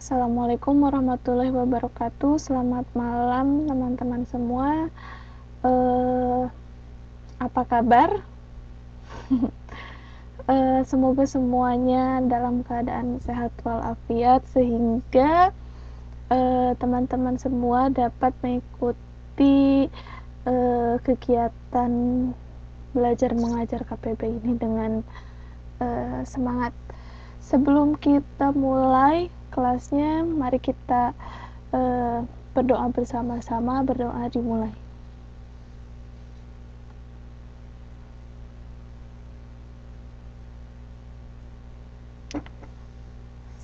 Assalamualaikum warahmatullahi wabarakatuh. Selamat malam teman-teman semua. Apa kabar? Semoga semuanya dalam keadaan sehat walafiat sehingga teman-teman semua dapat mengikuti kegiatan belajar mengajar KPB ini dengan semangat. Sebelum kita mulai kelasnya, mari kita berdoa bersama-sama. Berdoa dimulai.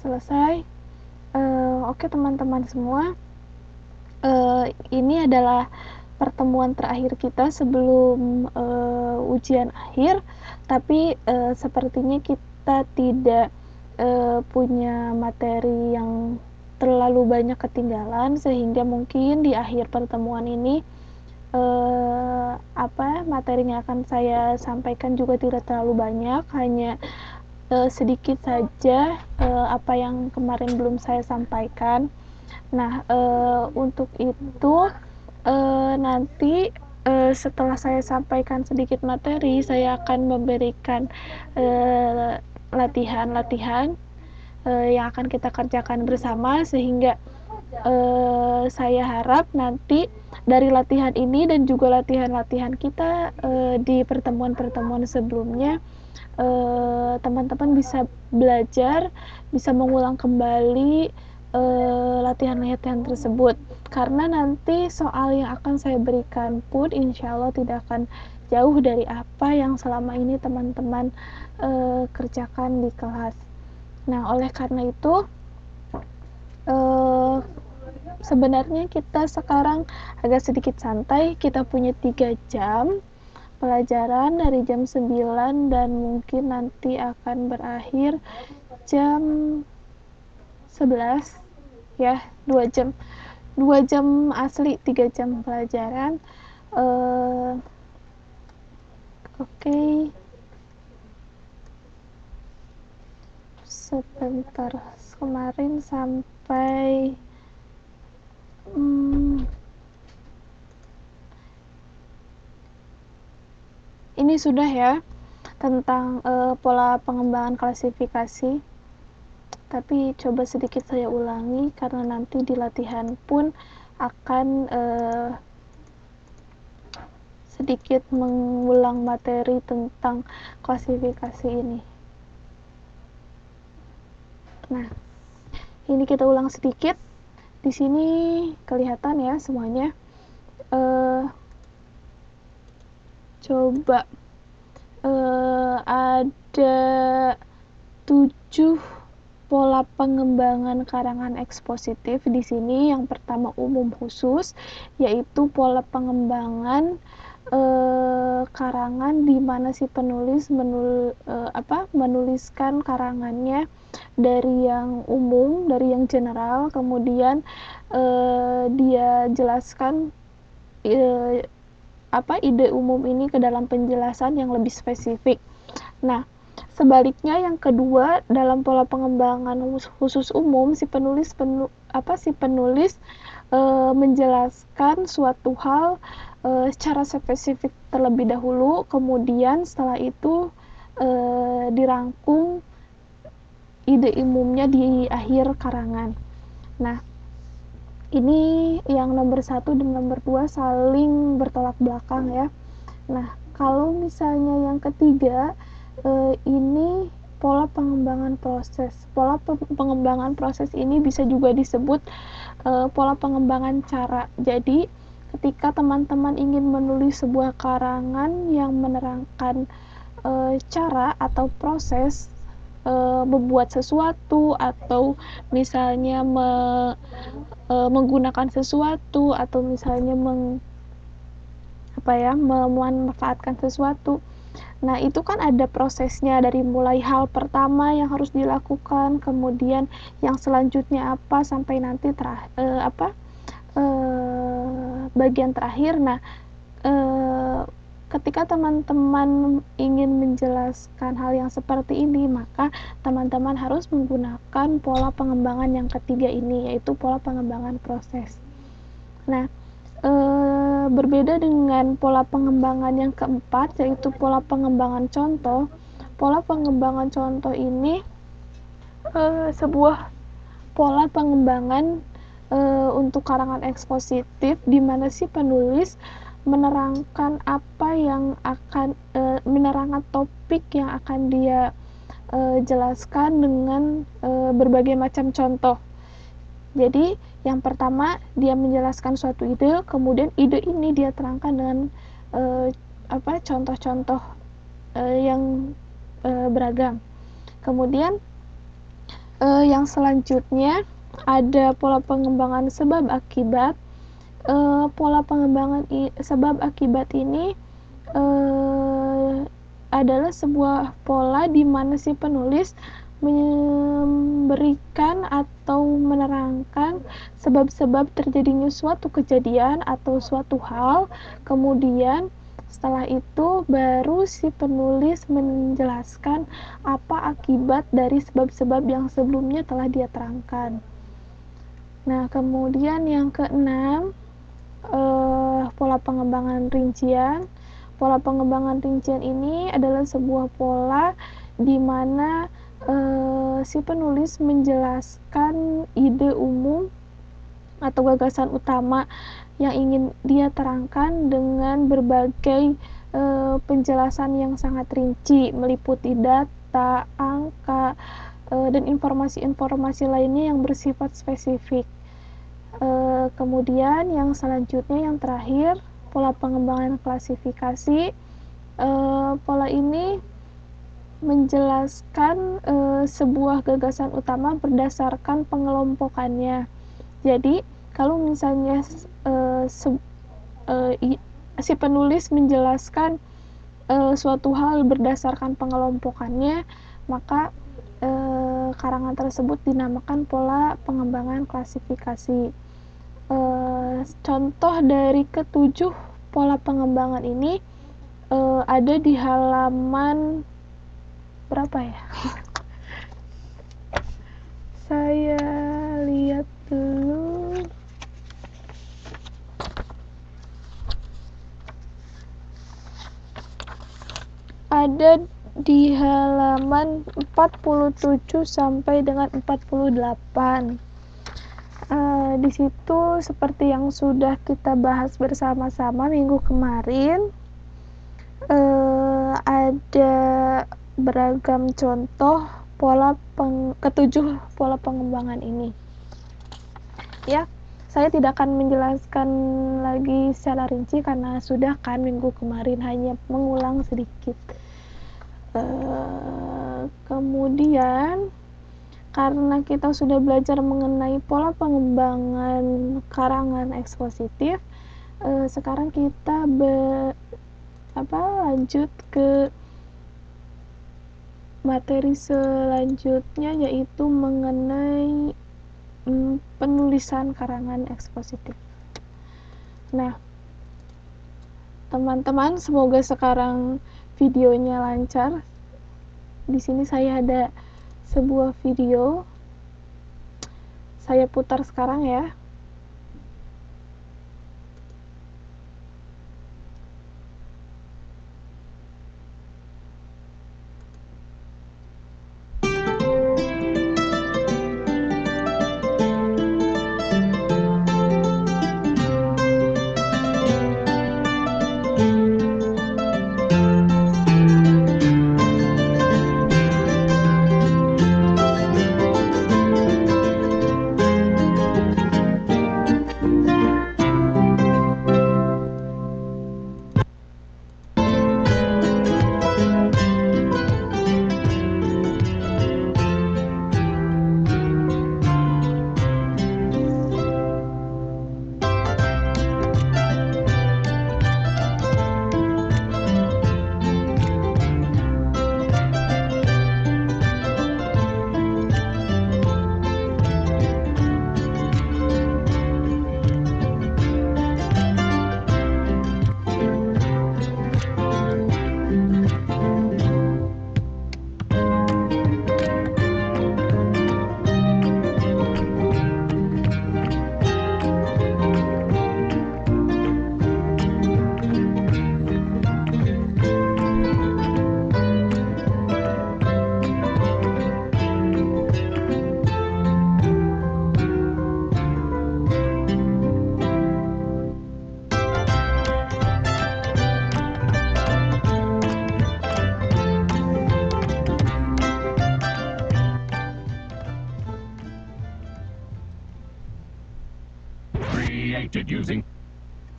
Selesai. Oke teman-teman semua, ini adalah pertemuan terakhir kita sebelum ujian akhir, tapi sepertinya kita tidak punya materi yang terlalu banyak ketinggalan, sehingga mungkin di akhir pertemuan ini materi yang akan saya sampaikan juga tidak terlalu banyak, hanya sedikit saja apa yang kemarin belum saya sampaikan. Nah, untuk itu nanti setelah saya sampaikan sedikit materi, saya akan memberikan latihan-latihan yang akan kita kerjakan bersama, sehingga saya harap nanti dari latihan ini dan juga latihan-latihan kita di pertemuan-pertemuan sebelumnya, teman-teman bisa belajar, bisa mengulang kembali latihan-latihan tersebut, karena nanti soal yang akan saya berikan pun insya Allah tidak akan jauh dari apa yang selama ini teman-teman kerjakan di kelas. Nah, oleh karena itu sebenarnya kita sekarang agak sedikit santai. Kita punya 3 jam pelajaran dari jam 9 dan mungkin nanti akan berakhir jam 11 ya, 2 jam asli, 3 jam pelajaran. Oke. Sebentar, kemarin sampai ini sudah ya tentang pola pengembangan klasifikasi, tapi coba sedikit saya ulangi karena nanti di latihan pun akan sedikit mengulang materi tentang klasifikasi ini. Nah, ini kita ulang sedikit. Di sini kelihatan ya semuanya. Coba ada 7 pola pengembangan karangan ekspositif di sini. Yang pertama umum khusus, yaitu pola pengembangan karangan di mana si penulis menuliskan karangannya dari yang umum, dari yang general, kemudian dia jelaskan ide umum ini ke dalam penjelasan yang lebih spesifik. Nah, sebaliknya yang kedua, dalam pola pengembangan khusus umum, si penulis menjelaskan suatu hal secara spesifik terlebih dahulu, kemudian setelah itu dirangkum ide umumnya di akhir karangan. Nah, ini yang nomor 1 dan nomor 2 saling bertolak belakang ya. Nah, kalau misalnya yang ketiga, ini pola pengembangan proses. Pola pengembangan proses ini bisa juga disebut pola pengembangan cara. Jadi, ketika teman-teman ingin menulis sebuah karangan yang menerangkan cara atau proses membuat sesuatu, atau misalnya menggunakan sesuatu, atau misalnya memanfaatkan sesuatu. Nah, itu kan ada prosesnya, dari mulai hal pertama yang harus dilakukan, kemudian yang selanjutnya apa, sampai nanti bagian terakhir. Nah, ketika teman-teman ingin menjelaskan hal yang seperti ini, maka teman-teman harus menggunakan pola pengembangan yang ketiga ini, yaitu pola pengembangan proses. Nah, berbeda dengan pola pengembangan yang keempat, yaitu pola pengembangan contoh. Pola pengembangan contoh ini sebuah pola pengembangan untuk karangan ekspositif, di mana si penulis menerangkan apa yang akan menerangkan topik yang akan dia jelaskan dengan berbagai macam contoh. Jadi yang pertama dia menjelaskan suatu ide, kemudian ide ini dia terangkan dengan contoh-contoh yang beragam. Kemudian yang selanjutnya ada pola pengembangan sebab akibat. Pola pengembangan sebab akibat ini adalah sebuah pola di mana si penulis memberikan atau menerangkan sebab-sebab terjadinya suatu kejadian atau suatu hal, kemudian setelah itu baru si penulis menjelaskan apa akibat dari sebab-sebab yang sebelumnya telah dia terangkan. Nah, kemudian yang keenam, pola pengembangan rincian. Pola pengembangan rincian ini adalah sebuah pola di mana si penulis menjelaskan ide umum atau gagasan utama yang ingin dia terangkan dengan berbagai penjelasan yang sangat rinci, meliputi data, angka, dan informasi-informasi lainnya yang bersifat spesifik. Kemudian yang selanjutnya, yang terakhir, pola pengembangan klasifikasi. Pola ini menjelaskan sebuah gagasan utama berdasarkan pengelompokannya. Jadi kalau misalnya si penulis menjelaskan suatu hal berdasarkan pengelompokannya, maka karangan tersebut dinamakan pola pengembangan klasifikasi. Contoh dari ketujuh pola pengembangan ini ada di halaman berapa ya? Saya lihat dulu. Ada di halaman 47 sampai dengan 48. Di situ seperti yang sudah kita bahas bersama-sama minggu kemarin, ada beragam contoh ketujuh pola pengembangan ini. Ya, saya tidak akan menjelaskan lagi secara rinci karena sudah kan minggu kemarin, hanya mengulang sedikit. Kemudian karena kita sudah belajar mengenai pola pengembangan karangan ekspositif, sekarang kita lanjut ke materi selanjutnya, yaitu mengenai penulisan karangan ekspositif. Nah, teman-teman, semoga sekarang videonya lancar. Di sini saya ada sebuah video, saya putar sekarang ya.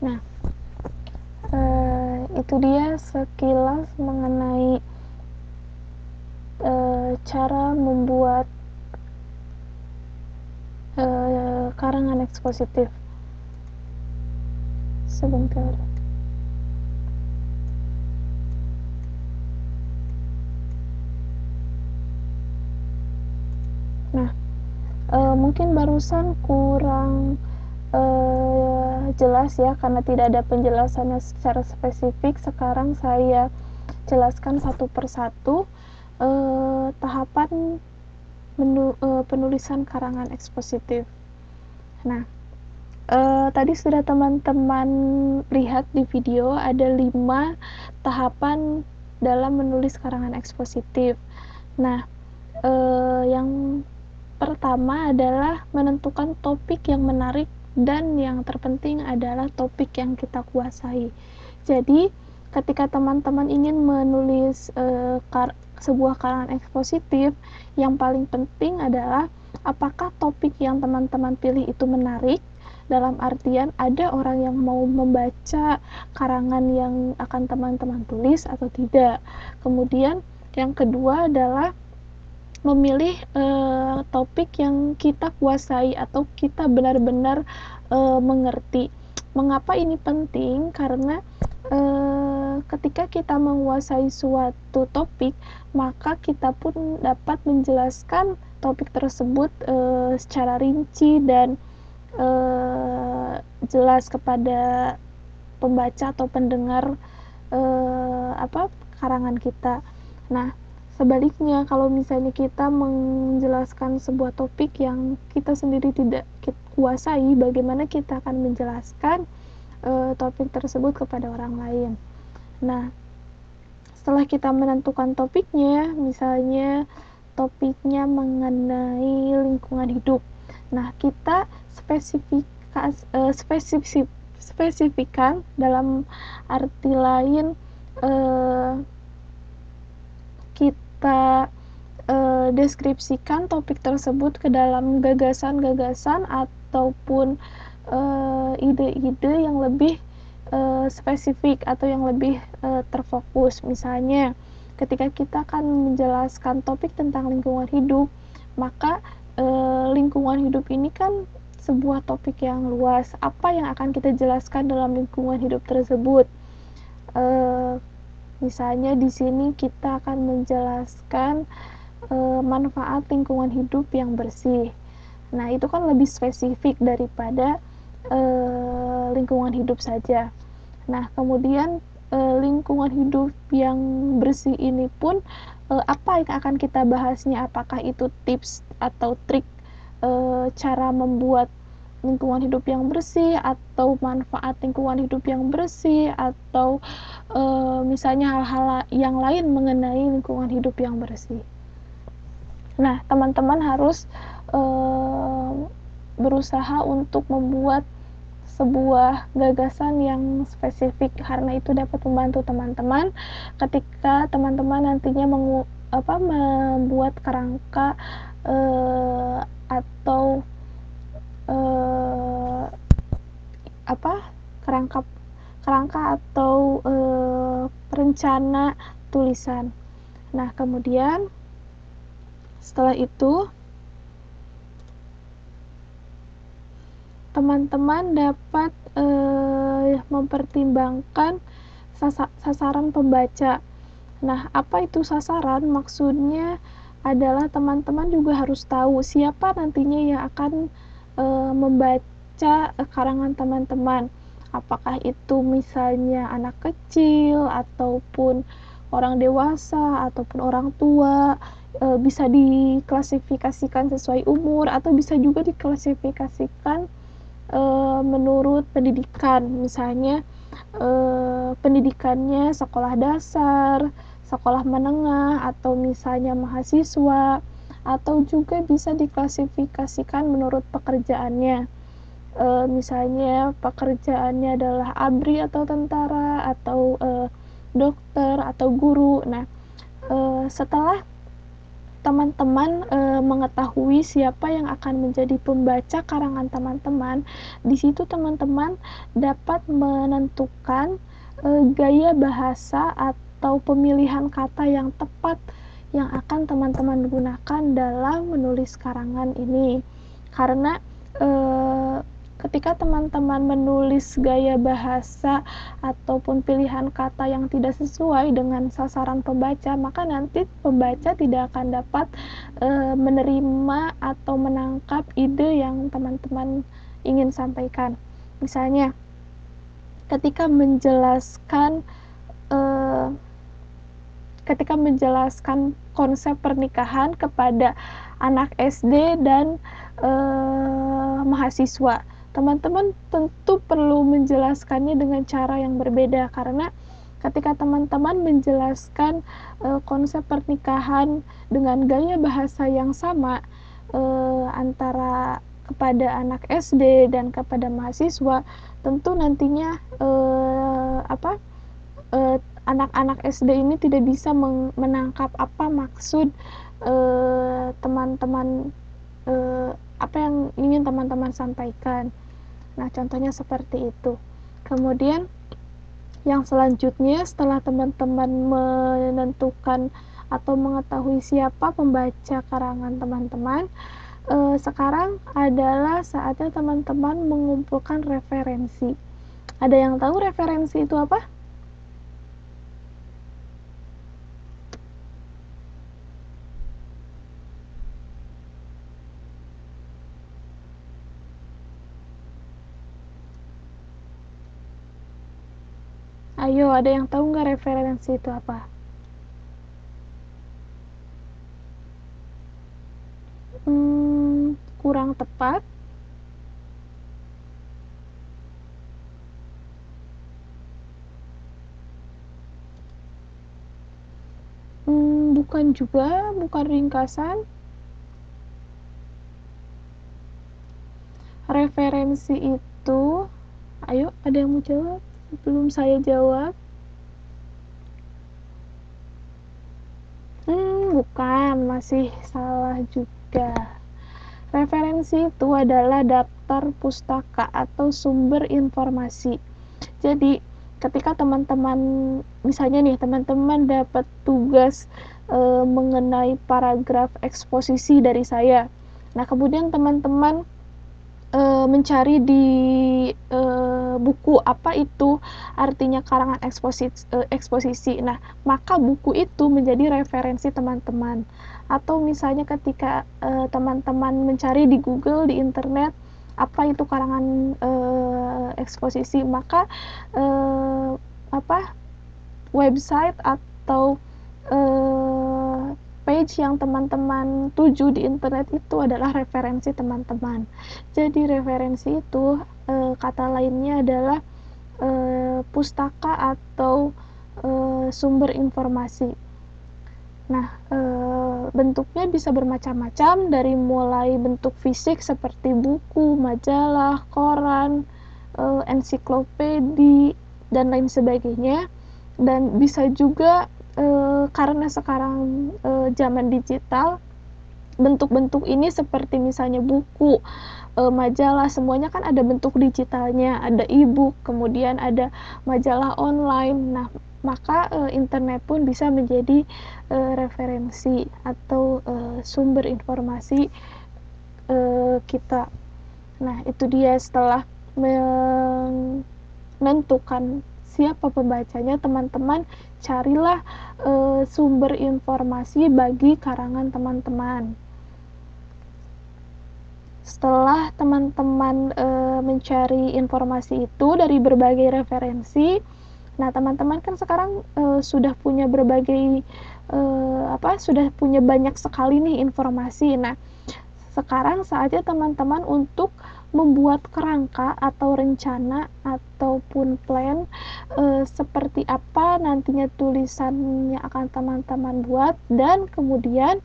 Nah, itu dia sekilas mengenai cara membuat karangan ekspositif. Sebentar. Nah, mungkin barusan kurang jelas ya, karena tidak ada penjelasannya secara spesifik. Sekarang saya jelaskan satu persatu tahapan penulisan karangan ekspositif. Nah, tadi sudah teman-teman lihat di video, ada 5 tahapan dalam menulis karangan ekspositif. Nah, yang pertama adalah menentukan topik yang menarik, dan yang terpenting adalah topik yang kita kuasai. Jadi, ketika teman-teman ingin menulis sebuah karangan ekspositif, yang paling penting adalah apakah topik yang teman-teman pilih itu menarik, dalam artian ada orang yang mau membaca karangan yang akan teman-teman tulis atau tidak. Kemudian yang kedua adalah memilih topik yang kita kuasai atau kita benar-benar mengerti. Mengapa ini penting? Karena ketika kita menguasai suatu topik, maka kita pun dapat menjelaskan topik tersebut secara rinci dan jelas kepada pembaca atau pendengar karangan kita. Nah, sebaliknya, kalau misalnya kita menjelaskan sebuah topik yang kita sendiri tidak kuasai, bagaimana kita akan menjelaskan topik tersebut kepada orang lain. Nah, setelah kita menentukan topiknya, misalnya topiknya mengenai lingkungan hidup. Nah, kita spesifikan dalam arti lain, kita deskripsikan topik tersebut ke dalam gagasan-gagasan ataupun ide-ide yang lebih spesifik atau yang lebih terfokus. Misalnya, ketika kita akan menjelaskan topik tentang lingkungan hidup, maka lingkungan hidup ini kan sebuah topik yang luas. Apa yang akan kita jelaskan dalam lingkungan hidup tersebut? Misalnya di sini kita akan menjelaskan manfaat lingkungan hidup yang bersih. Nah, itu kan lebih spesifik daripada lingkungan hidup saja. Nah, kemudian lingkungan hidup yang bersih ini pun apa yang akan kita bahasnya? Apakah itu tips atau trik cara membuat lingkungan hidup yang bersih, atau manfaat lingkungan hidup yang bersih, atau misalnya hal-hal yang lain mengenai lingkungan hidup yang bersih. Nah, teman-teman harus berusaha untuk membuat sebuah gagasan yang spesifik, karena itu dapat membantu teman-teman ketika teman-teman nantinya membuat kerangka atau kerangka atau rencana tulisan. Nah, kemudian setelah itu teman-teman dapat mempertimbangkan sasaran pembaca. Nah, apa itu sasaran? Maksudnya adalah teman-teman juga harus tahu siapa nantinya yang akan membaca karangan teman-teman. Apakah itu misalnya anak kecil, ataupun orang dewasa, ataupun orang tua. Bisa diklasifikasikan sesuai umur, atau bisa juga diklasifikasikan menurut pendidikan. Misalnya pendidikannya sekolah dasar, sekolah menengah, atau misalnya mahasiswa, atau juga bisa diklasifikasikan menurut pekerjaannya. Misalnya pekerjaannya adalah ABRI atau tentara, atau dokter atau guru. Nah, setelah teman-teman mengetahui siapa yang akan menjadi pembaca karangan teman-teman, di situ teman-teman dapat menentukan gaya bahasa atau pemilihan kata yang tepat yang akan teman-teman gunakan dalam menulis karangan ini. Karena ketika teman-teman menulis gaya bahasa ataupun pilihan kata yang tidak sesuai dengan sasaran pembaca, maka nanti pembaca tidak akan dapat menerima atau menangkap ide yang teman-teman ingin sampaikan. Misalnya, ketika menjelaskan konsep pernikahan kepada anak SD dan mahasiswa, teman-teman tentu perlu menjelaskannya dengan cara yang berbeda, karena ketika teman-teman menjelaskan konsep pernikahan dengan gaya bahasa yang sama antara kepada anak SD dan kepada mahasiswa, tentu nantinya anak-anak SD ini tidak bisa menangkap apa maksud teman-teman, apa yang ingin teman-teman sampaikan. Nah, contohnya seperti itu. Kemudian yang selanjutnya, setelah teman-teman menentukan atau mengetahui siapa pembaca karangan teman-teman, sekarang adalah saatnya teman-teman mengumpulkan referensi. Ada yang tahu referensi itu apa? Ayo, ada yang tahu nggak referensi itu apa? Kurang tepat. Bukan juga, bukan ringkasan. Referensi itu, ayo, ada yang mau jawab sebelum saya jawab? Bukan, masih salah juga. Referensi itu adalah daftar pustaka atau sumber informasi. Jadi, ketika teman-teman, misalnya nih, teman-teman dapat tugas mengenai paragraf eksposisi dari saya. Nah, kemudian teman-teman mencari di buku apa itu artinya karangan eksposisi. Nah, maka buku itu menjadi referensi teman-teman. Atau misalnya ketika teman-teman mencari di Google, di internet, apa itu karangan eksposisi, maka website atau page yang teman-teman tuju di internet itu adalah referensi teman-teman. Jadi referensi itu kata lainnya adalah pustaka atau sumber informasi. Nah, bentuknya bisa bermacam-macam, dari mulai bentuk fisik seperti buku, majalah, koran, ensiklopedi, dan lain sebagainya. Dan bisa juga karena sekarang zaman digital, bentuk-bentuk ini seperti misalnya buku, majalah, semuanya kan ada bentuk digitalnya, ada e-book, kemudian ada majalah online. Nah, maka internet pun bisa menjadi referensi atau sumber informasi kita. Nah, itu dia, setelah menentukan siapa pembacanya, teman-teman carilah sumber informasi bagi karangan teman-teman. Setelah teman-teman mencari informasi itu dari berbagai referensi, nah teman-teman kan sekarang sudah punya sudah punya banyak sekali nih informasi. Nah, sekarang saatnya teman-teman untuk membuat kerangka atau rencana ataupun plan seperti apa nantinya tulisannya akan teman-teman buat, dan kemudian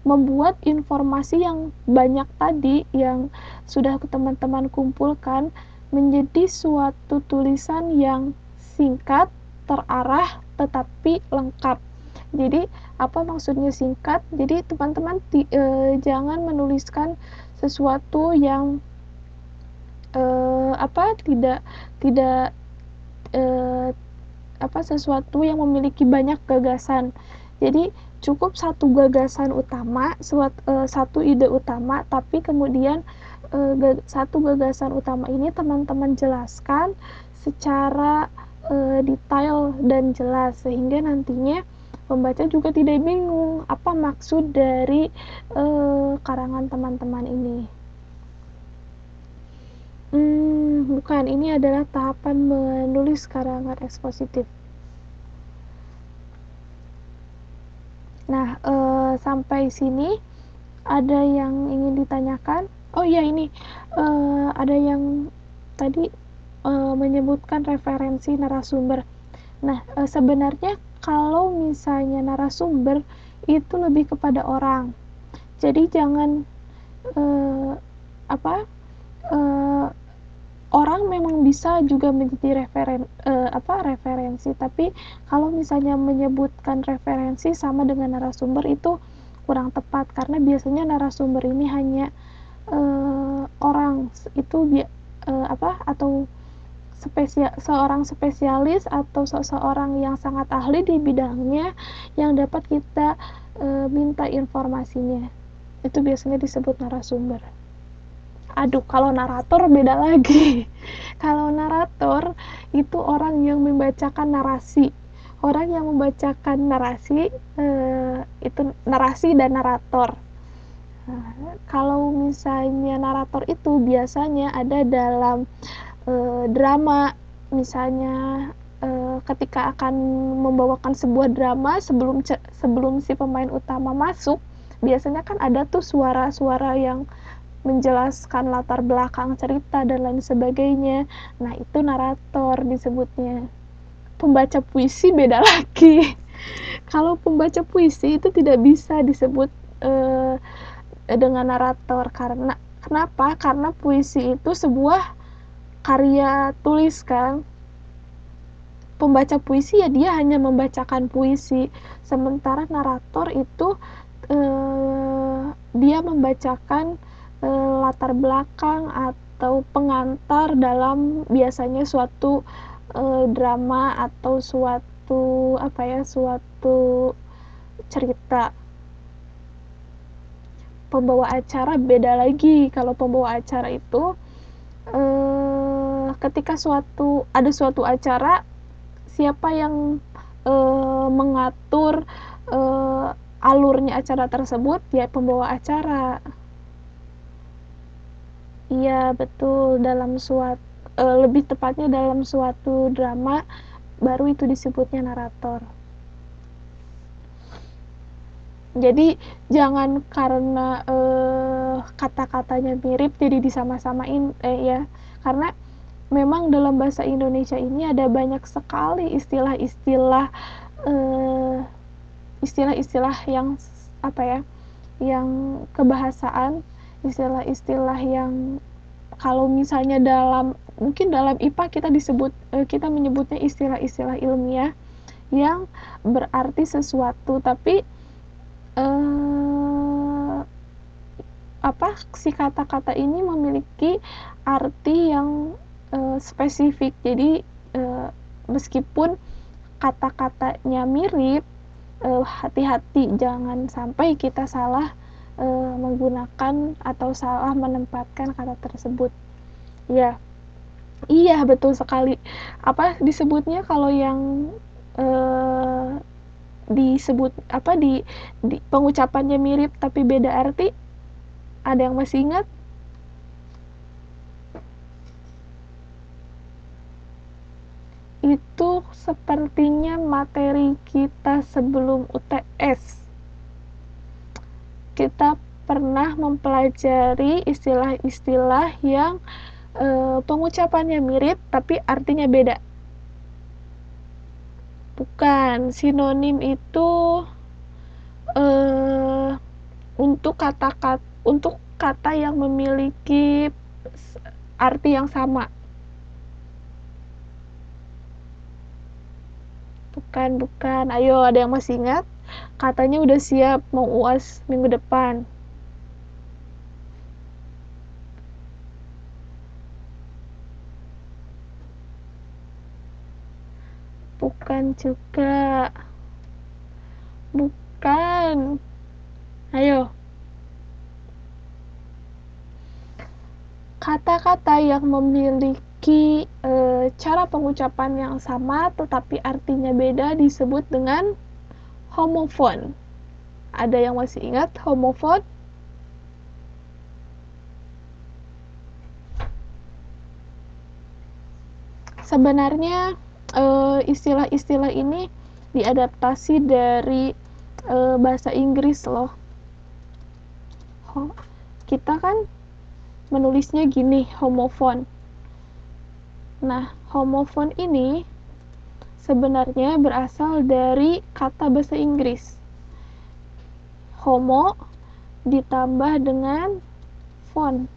membuat informasi yang banyak tadi yang sudah teman-teman kumpulkan menjadi suatu tulisan yang singkat, terarah, tetapi lengkap. Jadi apa maksudnya singkat? Jadi teman-teman jangan menuliskan sesuatu yang tidak tidak sesuatu yang memiliki banyak gagasan. Jadi cukup satu gagasan utama, satu ide utama, tapi kemudian satu gagasan utama ini teman-teman jelaskan secara detail dan jelas, sehingga nantinya pembaca juga tidak bingung apa maksud dari karangan teman-teman ini. Bukan, ini adalah tahapan menulis karangan ekspositif. Nah, sampai sini ada yang ingin ditanyakan? Oh iya, ini ada yang tadi menyebutkan referensi narasumber. Nah, sebenarnya kalau misalnya narasumber itu lebih kepada orang. Jadi jangan orang memang bisa juga menjadi referensi, tapi kalau misalnya menyebutkan referensi sama dengan narasumber itu kurang tepat, karena biasanya narasumber ini hanya orang itu atau seorang spesialis atau seseorang yang sangat ahli di bidangnya yang dapat kita minta informasinya. Itu biasanya disebut narasumber. Aduh, kalau narator beda lagi. Kalau narator itu orang yang membacakan narasi. Orang yang membacakan narasi itu narasi dan narator. Kalau misalnya narator itu biasanya ada dalam drama, misalnya ketika akan membawakan sebuah drama, sebelum si pemain utama masuk, biasanya kan ada tuh suara-suara yang menjelaskan latar belakang cerita dan lain sebagainya. Nah, itu narator disebutnya. Pembaca puisi beda lagi. Kalau pembaca puisi itu tidak bisa disebut dengan narator, karena kenapa? Karena puisi itu sebuah karya tulis kan. Pembaca puisi ya dia hanya membacakan puisi, sementara narator itu dia membacakan latar belakang atau pengantar dalam biasanya suatu drama atau suatu cerita. Pembawa acara beda lagi. Kalau pembawa acara itu ketika ada suatu acara, siapa yang mengatur alurnya acara tersebut? Ya pembawa acara. Iya, betul. Lebih tepatnya dalam suatu drama, baru itu disebutnya narator. Jadi jangan karena kata-katanya mirip jadi disama-samain ya. Karena memang dalam bahasa Indonesia ini ada banyak sekali istilah-istilah yang yang kebahasaan, istilah-istilah yang kalau misalnya mungkin dalam IPA kita menyebutnya istilah-istilah ilmiah yang berarti sesuatu, tapi si kata-kata ini memiliki arti yang spesifik. Jadi meskipun kata-katanya mirip, hati-hati jangan sampai kita salah menggunakan atau salah menempatkan kata tersebut. Ya, iya betul sekali. Disebutnya kalau yang disebut di pengucapannya mirip tapi beda arti, ada yang masih ingat? Itu sepertinya materi kita sebelum UTS. Kita pernah mempelajari istilah-istilah yang pengucapannya mirip tapi artinya beda. Bukan, sinonim itu untuk kata yang memiliki arti yang sama. Bukan. Ayo, ada yang masih ingat? katanya udah siap mau UAS minggu depan. Bukan juga. Bukan. Ayo. Kata-kata yang memiliki cara pengucapan yang sama tetapi artinya beda disebut dengan homofon. Ada yang masih ingat homofon? Sebenarnya istilah-istilah ini diadaptasi dari bahasa Inggris loh. Kita kan menulisnya gini, homofon. Nah, homofon ini sebenarnya berasal dari kata bahasa Inggris. Homo ditambah dengan fon.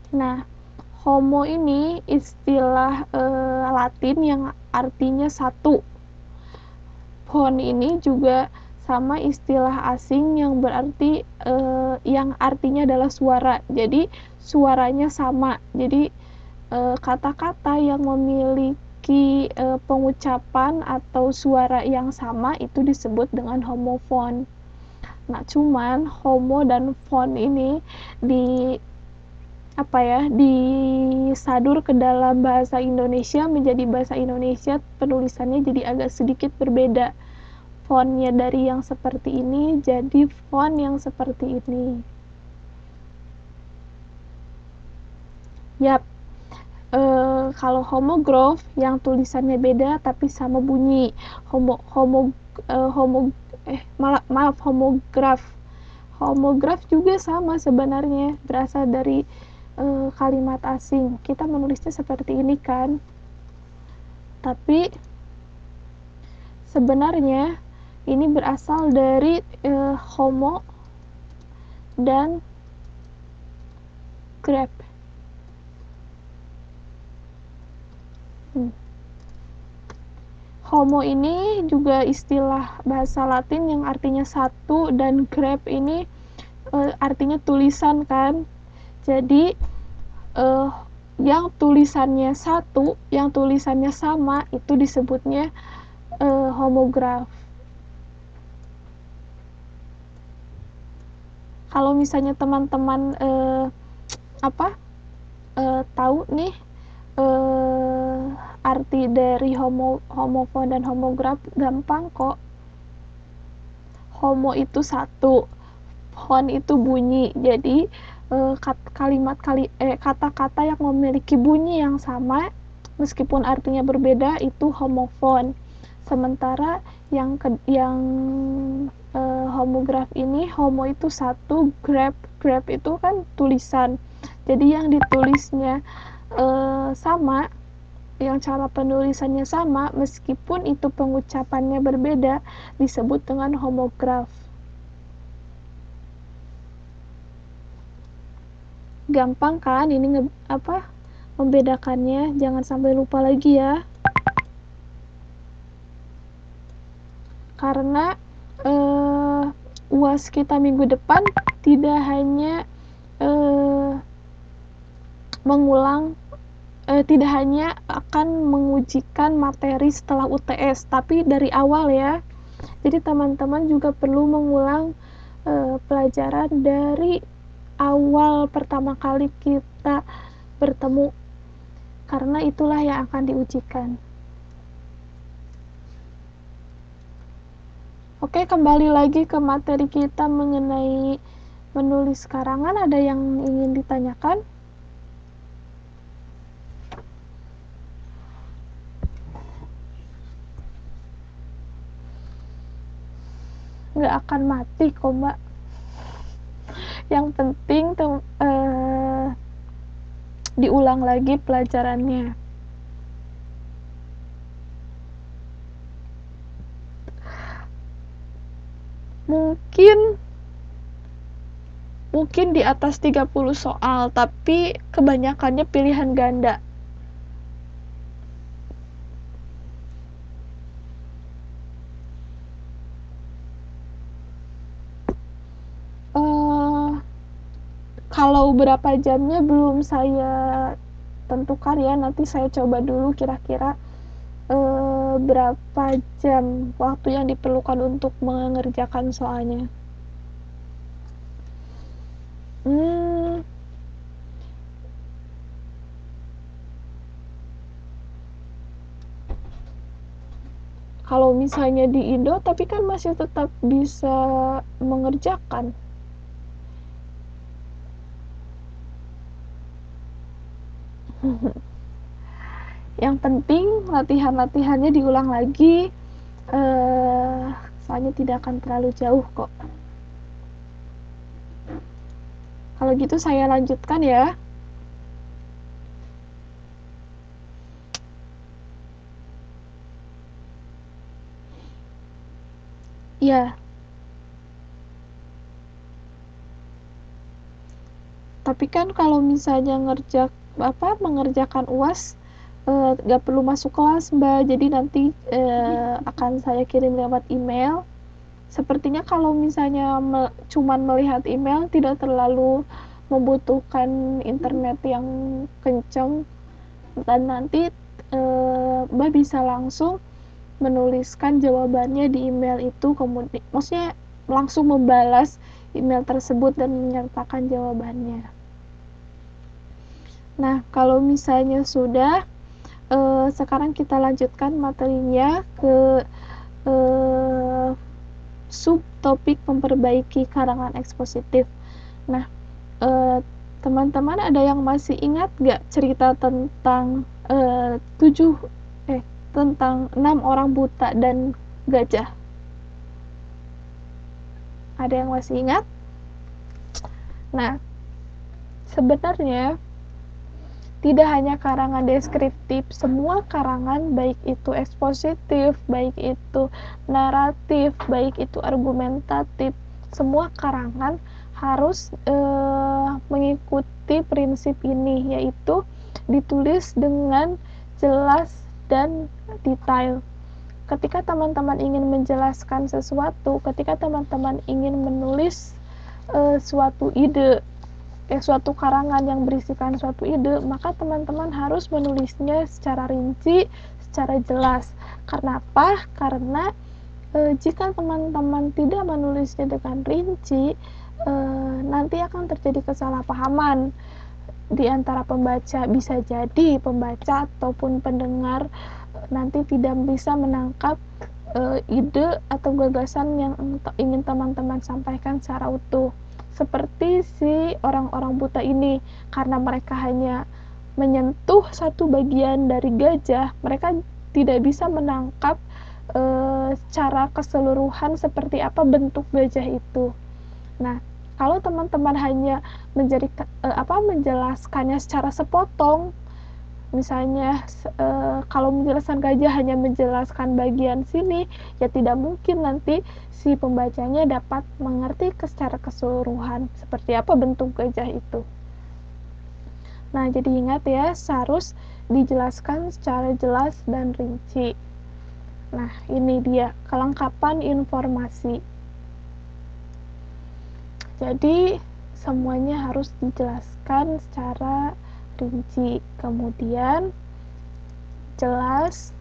Nah, homo ini istilah Latin yang artinya satu. Fon ini juga sama istilah asing yang berarti yang artinya adalah suara. Jadi suaranya sama. Jadi kata-kata yang memiliki pengucapan atau suara yang sama itu disebut dengan homofon. Nah, cuman homo dan fon ini disadur ke dalam bahasa Indonesia menjadi bahasa Indonesia, penulisannya jadi agak sedikit berbeda. Fontnya dari yang seperti ini jadi font yang seperti ini. Yap. Kalau homograph yang tulisannya beda tapi sama bunyi. Homograph. Homograph juga sama sebenarnya, berasal dari kalimat asing. Kita menulisnya seperti ini kan. Tapi sebenarnya ini berasal dari homo dan graph. Homo ini juga istilah bahasa Latin yang artinya satu, dan graph ini artinya tulisan kan. Jadi yang tulisannya satu, yang tulisannya sama itu disebutnya homograph. Kalau misalnya teman-teman tahu nih arti dari homofon dan homograph, gampang kok. Homo itu satu, fon itu bunyi. Jadi kata-kata yang memiliki bunyi yang sama meskipun artinya berbeda itu homofon. Sementara yang homograph ini, homo itu satu, graph itu kan tulisan. Jadi yang ditulisnya sama, yang cara penulisannya sama meskipun itu pengucapannya berbeda disebut dengan homograph. Gampang kan ini membedakannya, jangan sampai lupa lagi ya. Karena UAS kita minggu depan tidak hanya tidak hanya akan mengujikan materi setelah UTS, tapi dari awal ya. Jadi teman-teman juga perlu mengulang pelajaran dari awal pertama kali kita bertemu, karena itulah yang akan diujikan. Oke, kembali lagi ke materi kita mengenai menulis karangan. Ada yang ingin ditanyakan? Nggak akan mati kok, Mbak. Yang penting diulang lagi pelajarannya. Mungkin di atas 30 soal, tapi kebanyakannya pilihan ganda. Kalau berapa jamnya belum saya tentukan ya, nanti saya coba dulu kira-kira berapa jam waktu yang diperlukan untuk mengerjakan soalnya. Kalau misalnya di Indo, tapi kan masih tetap bisa mengerjakan. Yang penting latihan-latihannya diulang lagi, soalnya tidak akan terlalu jauh kok. Kalau gitu saya lanjutkan ya. Ya, tapi kan kalau misalnya mengerjakan UAS, gak perlu masuk kelas Mbak, jadi nanti akan saya kirim lewat email. Sepertinya kalau misalnya cuman melihat email tidak terlalu membutuhkan internet yang kenceng, dan nanti Mbak bisa langsung menuliskan jawabannya di email itu, kemudian maksudnya langsung membalas email tersebut dan menyertakan jawabannya. Nah, kalau misalnya sudah, sekarang kita lanjutkan materinya ke subtopik memperbaiki karangan ekspositif. Nah, teman-teman ada yang masih ingat gak cerita tentang tentang 6 orang buta dan gajah? Ada yang masih ingat? Nah, sebenarnya tidak hanya karangan deskriptif, semua karangan, baik itu ekspositif, baik itu naratif, baik itu argumentatif, semua karangan harus mengikuti prinsip ini, yaitu ditulis dengan jelas dan detail. Ketika teman-teman ingin menjelaskan sesuatu, ketika teman-teman ingin menulis suatu ide, suatu karangan yang berisikan suatu ide, maka teman-teman harus menulisnya secara rinci, secara jelas. Karena apa? Karena jika teman-teman tidak menulisnya dengan rinci, nanti akan terjadi kesalahpahaman di antara pembaca. Bisa jadi pembaca ataupun pendengar nanti tidak bisa menangkap ide atau gagasan yang ingin teman-teman sampaikan secara utuh. Seperti si orang-orang buta ini, karena mereka hanya menyentuh satu bagian dari gajah, mereka tidak bisa menangkap secara keseluruhan seperti apa bentuk gajah itu. Nah, kalau teman-teman hanya menjelaskannya secara sepotong, misalnya kalau menjelaskan gajah hanya menjelaskan bagian sini, ya tidak mungkin nanti si pembacanya dapat mengerti secara keseluruhan seperti apa bentuk gajah itu. Nah, jadi ingat ya, harus dijelaskan secara jelas dan rinci. Nah, ini dia kelengkapan informasi. Jadi semuanya harus dijelaskan secara rinci, kemudian jelas.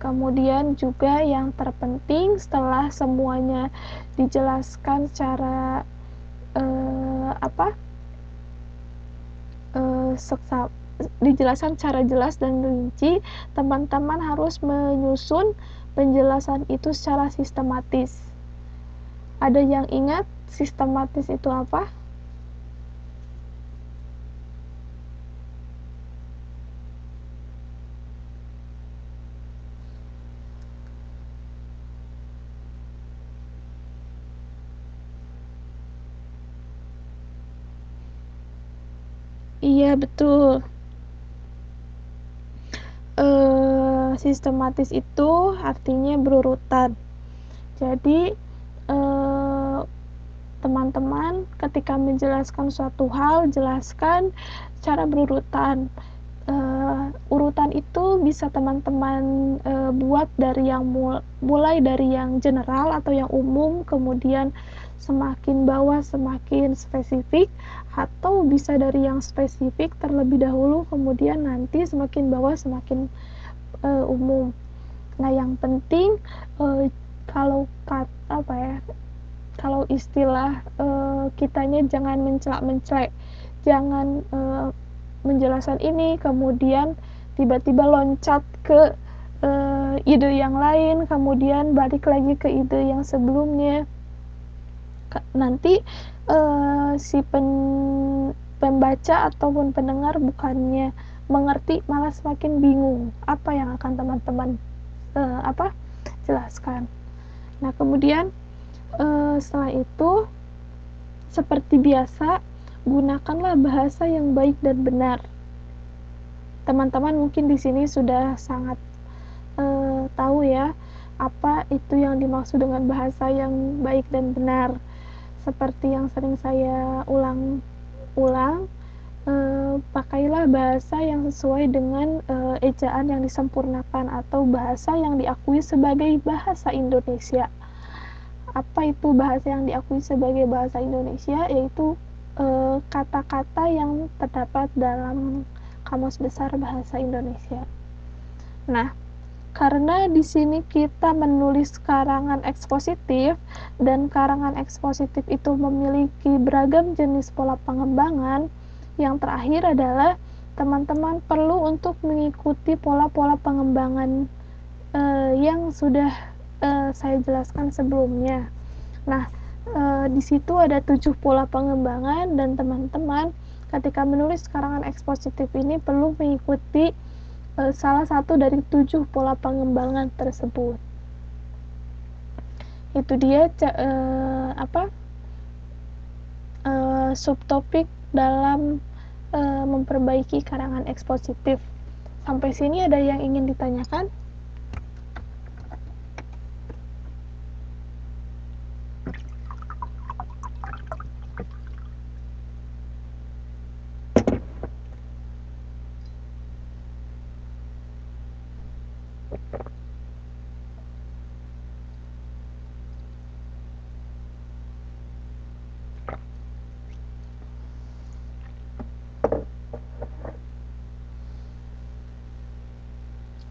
Kemudian juga yang terpenting, setelah semuanya dijelaskan secara dijelaskan secara jelas dan rinci, teman-teman harus menyusun penjelasan itu secara sistematis. Ada yang ingat sistematis itu apa? Iya, betul. Sistematis itu artinya berurutan. Jadi teman-teman ketika menjelaskan suatu hal, jelaskan secara berurutan. Urutan itu bisa teman-teman buat dari yang mulai dari yang general atau yang umum, kemudian semakin bawah semakin spesifik, atau bisa dari yang spesifik terlebih dahulu kemudian nanti semakin bawah semakin umum. Nah, yang penting kalau kalau istilah kitanya jangan mencelak-mencelek, jangan menjelaskan ini kemudian tiba-tiba loncat ke ide yang lain, kemudian balik lagi ke ide yang sebelumnya. Nanti si pembaca ataupun pendengar bukannya mengerti, malah semakin bingung apa yang akan teman-teman jelaskan. Nah, kemudian setelah itu seperti biasa gunakanlah bahasa yang baik dan benar. Teman-teman mungkin di sini sudah sangat tahu ya apa itu yang dimaksud dengan bahasa yang baik dan benar. Seperti yang sering saya ulang-ulang, pakailah bahasa yang sesuai dengan ejaan yang disempurnakan atau bahasa yang diakui sebagai bahasa Indonesia. Apa itu bahasa yang diakui sebagai bahasa Indonesia? Yaitu kata-kata yang terdapat dalam Kamus Besar Bahasa Indonesia. Nah, karena di sini kita menulis karangan ekspositif dan karangan ekspositif itu memiliki beragam jenis pola pengembangan, yang terakhir adalah teman-teman perlu untuk mengikuti pola-pola pengembangan yang sudah saya jelaskan sebelumnya. Nah, di situ ada 7 pola pengembangan dan teman-teman ketika menulis karangan ekspositif ini perlu mengikuti salah satu dari 7 pola pengembangan tersebut. Itu dia subtopik dalam memperbaiki karangan ekspositif. Sampai sini ada yang ingin ditanyakan?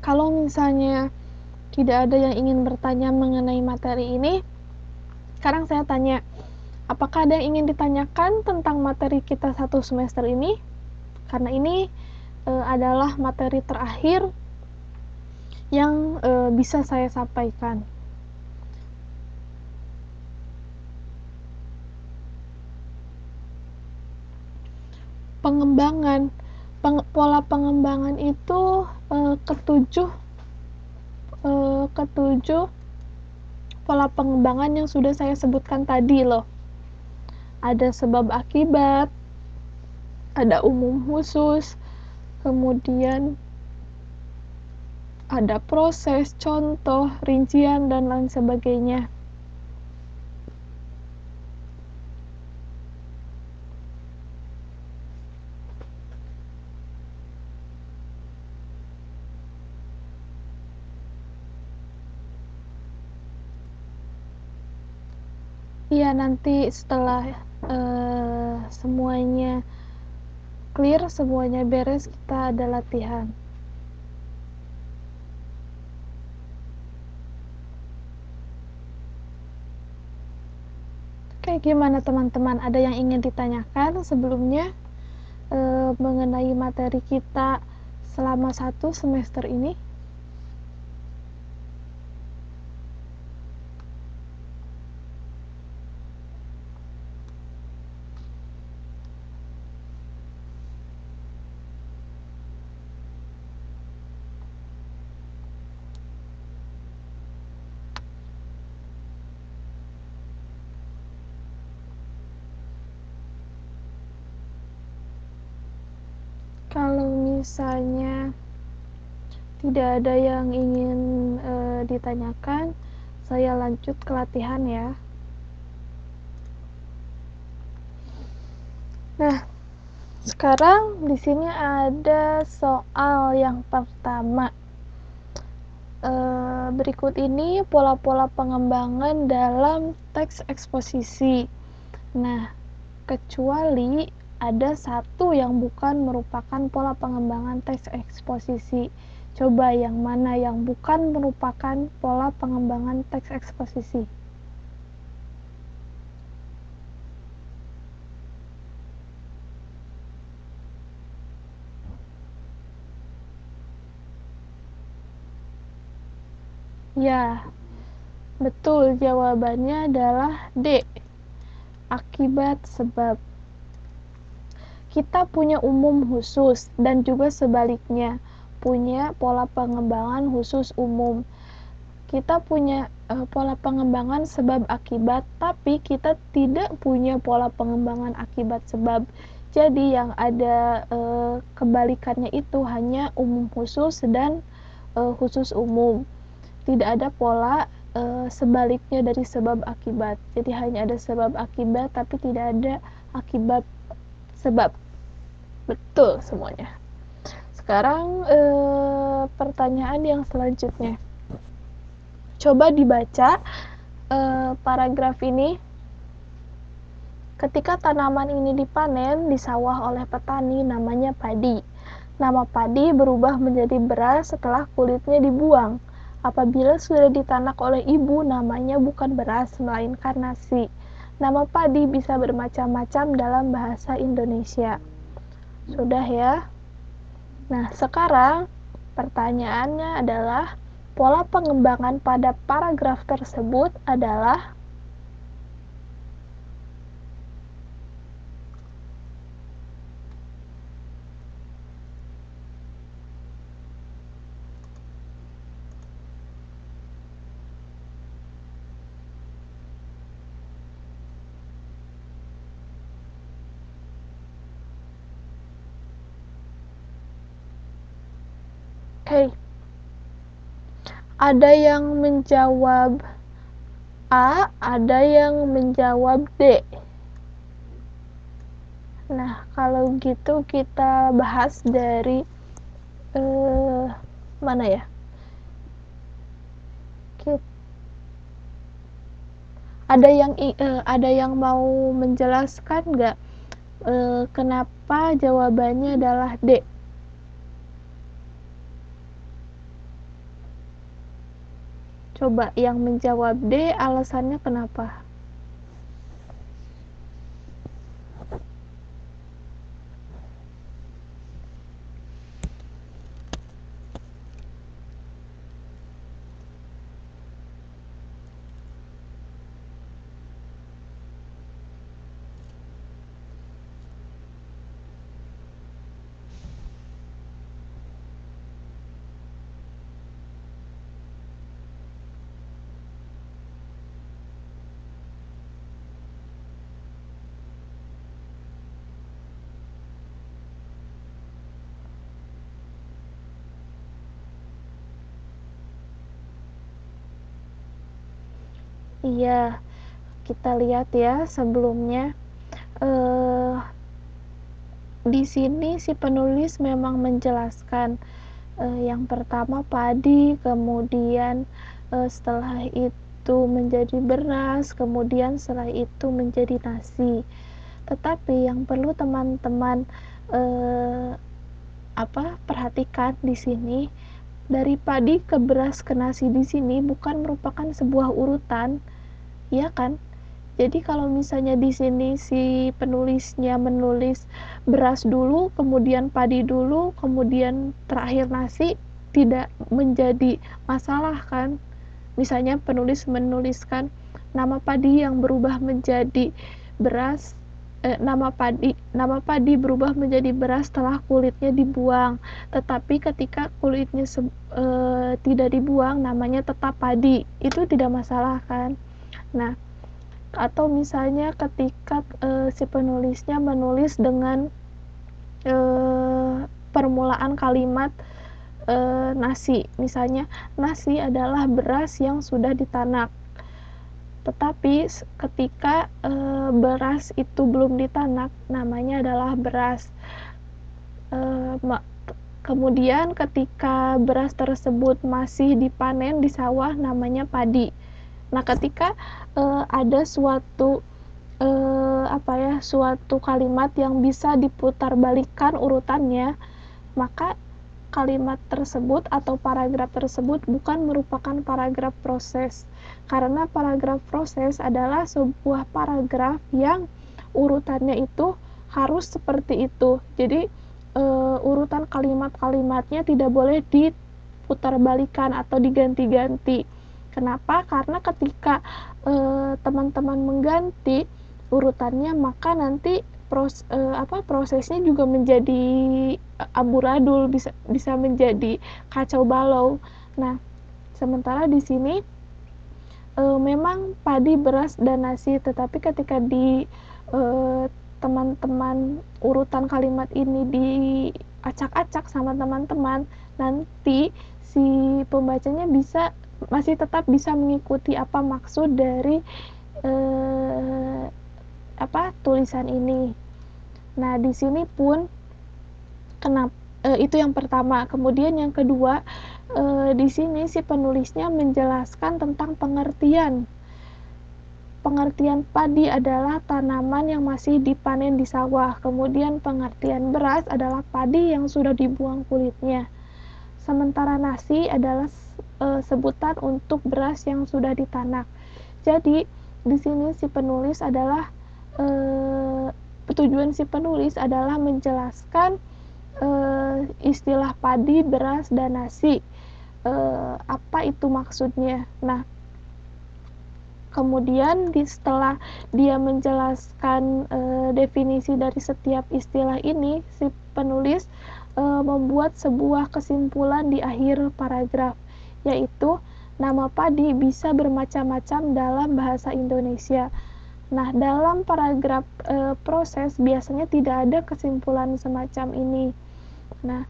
Kalau misalnya tidak ada yang ingin bertanya mengenai materi ini, sekarang saya tanya, apakah ada yang ingin ditanyakan tentang materi kita 1 semester ini? Karena ini adalah materi terakhir yang bisa saya sampaikan. Pengembangan, pola pengembangan itu ketujuh pola pengembangan yang sudah saya sebutkan tadi loh. Ada sebab akibat, ada umum khusus, kemudian ada proses, contoh, rincian, dan lain sebagainya. Iya, nanti setelah semuanya clear, semuanya beres, kita ada latihan. Oke, gimana teman-teman? Ada yang ingin ditanyakan sebelumnya mengenai materi kita selama 1 semester ini? Kalau misalnya tidak ada yang ingin ditanyakan, saya lanjut ke latihan ya. Nah, sekarang di sini ada soal yang pertama. Berikut ini pola-pola pengembangan dalam teks eksposisi. Nah, kecuali ada satu yang bukan merupakan pola pengembangan teks eksposisi. Coba yang mana yang bukan merupakan pola pengembangan teks eksposisi? Ya, betul, jawabannya adalah D. Akibat sebab. Kita punya umum khusus dan juga sebaliknya, punya pola pengembangan khusus umum. Kita punya pola pengembangan sebab akibat, tapi kita tidak punya pola pengembangan akibat sebab. Jadi yang ada kebalikannya itu hanya umum khusus dan khusus umum. Tidak ada pola sebaliknya dari sebab akibat. Jadi hanya ada sebab akibat tapi tidak ada akibat sebab. Betul semuanya. Sekarang pertanyaan yang selanjutnya. Coba dibaca paragraf ini. Ketika tanaman ini dipanen di sawah oleh petani namanya padi. Nama padi berubah menjadi beras setelah kulitnya dibuang. Apabila sudah ditanak oleh ibu, namanya bukan beras, melainkan nasi. Nama padi bisa bermacam-macam dalam bahasa Indonesia. Sudah ya? Nah, sekarang pertanyaannya adalah pola pengembangan pada paragraf tersebut adalah ada yang menjawab A, ada yang menjawab D. Nah, kalau gitu kita bahas dari mana ya? Ada yang mau menjelaskan nggak kenapa jawabannya adalah D? Coba yang menjawab D, alasannya kenapa? Iya, kita lihat ya sebelumnya. Di sini si penulis memang menjelaskan yang pertama padi, kemudian setelah itu menjadi beras, kemudian setelah itu menjadi nasi. Tetapi yang perlu teman-teman perhatikan di sini, dari padi ke beras ke nasi di sini bukan merupakan sebuah urutan, ya kan? Jadi kalau misalnya di sini si penulisnya menulis beras dulu, kemudian padi dulu, kemudian terakhir nasi, tidak menjadi masalah kan? Misalnya penulis menuliskan nama padi yang berubah menjadi beras, nama padi berubah menjadi beras setelah kulitnya dibuang. Tetapi ketika kulitnya tidak dibuang, namanya tetap padi. Itu tidak masalah kan? Nah, atau misalnya ketika si penulisnya menulis dengan permulaan kalimat nasi, misalnya nasi adalah beras yang sudah ditanak, tetapi ketika beras itu belum ditanak, namanya adalah beras. Kemudian ketika beras tersebut masih dipanen di sawah namanya padi. Nah, ketika ada suatu suatu kalimat yang bisa diputarbalikkan urutannya, maka kalimat tersebut atau paragraf tersebut bukan merupakan paragraf proses. Karena paragraf proses adalah sebuah paragraf yang urutannya itu harus seperti itu. Jadi urutan kalimat-kalimatnya tidak boleh diputarbalikan atau diganti-ganti. Kenapa? Karena ketika teman-teman mengganti urutannya, maka nanti prosesnya juga menjadi amburadul, bisa menjadi kacau balau. Nah, sementara di sini memang padi, beras, dan nasi, tetapi ketika di teman-teman urutan kalimat ini diacak-acak sama teman-teman, nanti si pembacanya masih tetap bisa mengikuti apa maksud dari tulisan ini. Nah, di sini pun itu yang pertama. Kemudian yang kedua, di sini si penulisnya menjelaskan tentang pengertian padi adalah tanaman yang masih dipanen di sawah. Kemudian pengertian beras adalah padi yang sudah dibuang kulitnya. Sementara nasi adalah sebutan untuk beras yang sudah ditanak. Jadi di sini tujuan si penulis adalah menjelaskan istilah padi, beras, dan nasi. Apa itu maksudnya? Nah, kemudian setelah dia menjelaskan definisi dari setiap istilah ini, si penulis membuat sebuah kesimpulan di akhir paragraf, yaitu nama padi bisa bermacam-macam dalam bahasa Indonesia. Nah, dalam paragraf proses biasanya tidak ada kesimpulan semacam ini. Nah,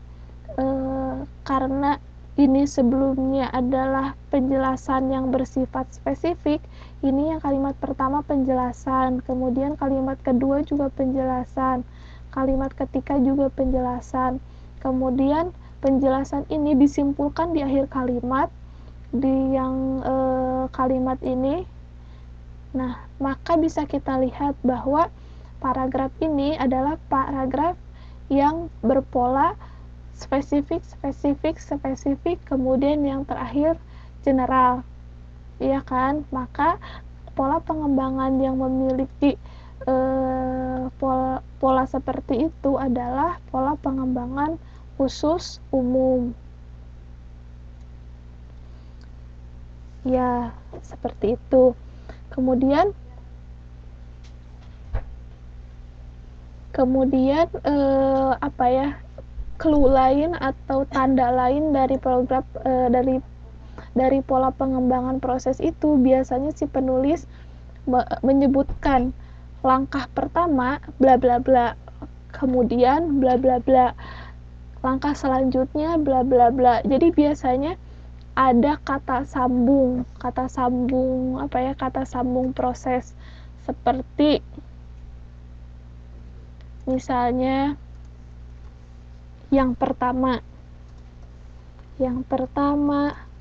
karena ini sebelumnya adalah penjelasan yang bersifat spesifik, ini yang kalimat pertama penjelasan, kemudian kalimat kedua juga penjelasan, kalimat ketiga juga penjelasan, kemudian penjelasan ini disimpulkan di akhir kalimat di yang kalimat ini. Nah, maka bisa kita lihat bahwa paragraf ini adalah paragraf yang berpola spesifik, kemudian yang terakhir general, iya kan? Maka pola pengembangan yang memiliki pola seperti itu adalah pola pengembangan khusus umum. Ya, seperti itu. Kemudian clue lain atau tanda lain dari program dari pola pengembangan proses itu biasanya si penulis menyebutkan langkah pertama bla bla bla, kemudian bla bla bla, langkah selanjutnya bla bla bla. Jadi biasanya ada kata sambung proses, seperti misalnya yang pertama,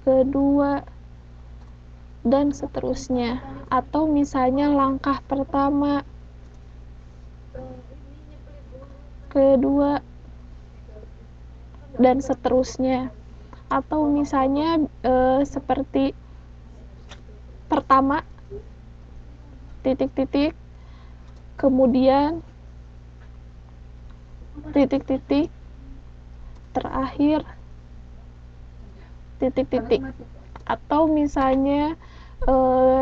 kedua, dan seterusnya. Atau misalnya langkah pertama, kedua, dan seterusnya. Atau misalnya seperti pertama, titik-titik, kemudian titik-titik, terakhir titik-titik. Atau misalnya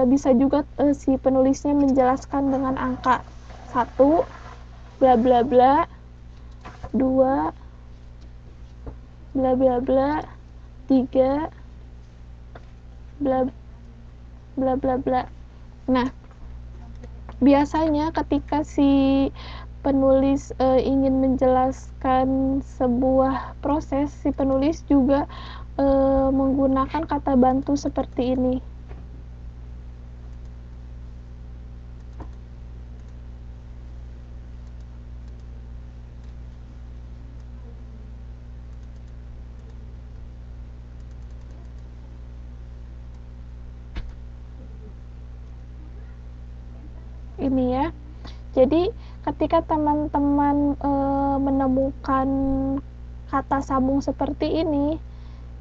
bisa juga si penulisnya menjelaskan dengan angka 1 bla bla bla, 2 bla bla bla, 3 bla bla bla bla. Nah, biasanya ketika si penulis ingin menjelaskan sebuah proses, si penulis juga menggunakan kata bantu seperti ini. ini ya. Jadi ketika teman-teman menemukan kata sambung seperti ini,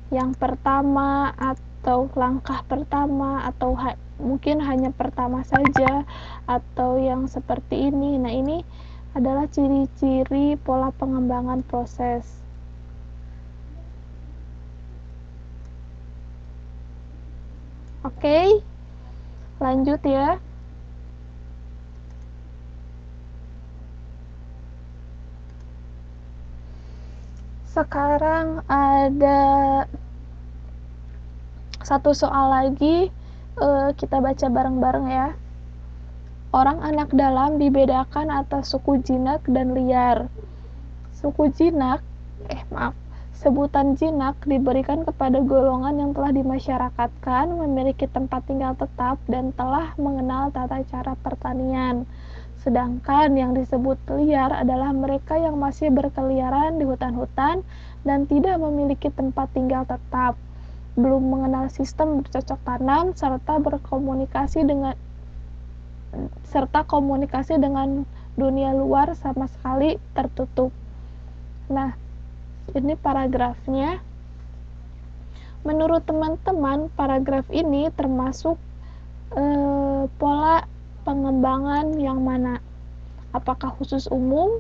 yang pertama atau langkah pertama atau mungkin hanya pertama saja atau yang seperti ini. Nah, ini adalah ciri-ciri pola pengembangan proses. Oke, lanjut ya. Sekarang ada satu soal lagi, kita baca bareng-bareng ya. Orang anak dalam dibedakan atas suku jinak dan liar. Suku jinak, sebutan jinak diberikan kepada golongan yang telah dimasyarakatkan, memiliki tempat tinggal tetap, dan telah mengenal tata cara pertanian. Sedangkan yang disebut liar adalah mereka yang masih berkeliaran di hutan-hutan dan tidak memiliki tempat tinggal tetap, belum mengenal sistem bercocok tanam, serta komunikasi dengan dunia luar sama sekali tertutup. Nah, ini paragrafnya. Menurut teman-teman, paragraf ini termasuk pola pengembangan yang mana? Apakah khusus umum,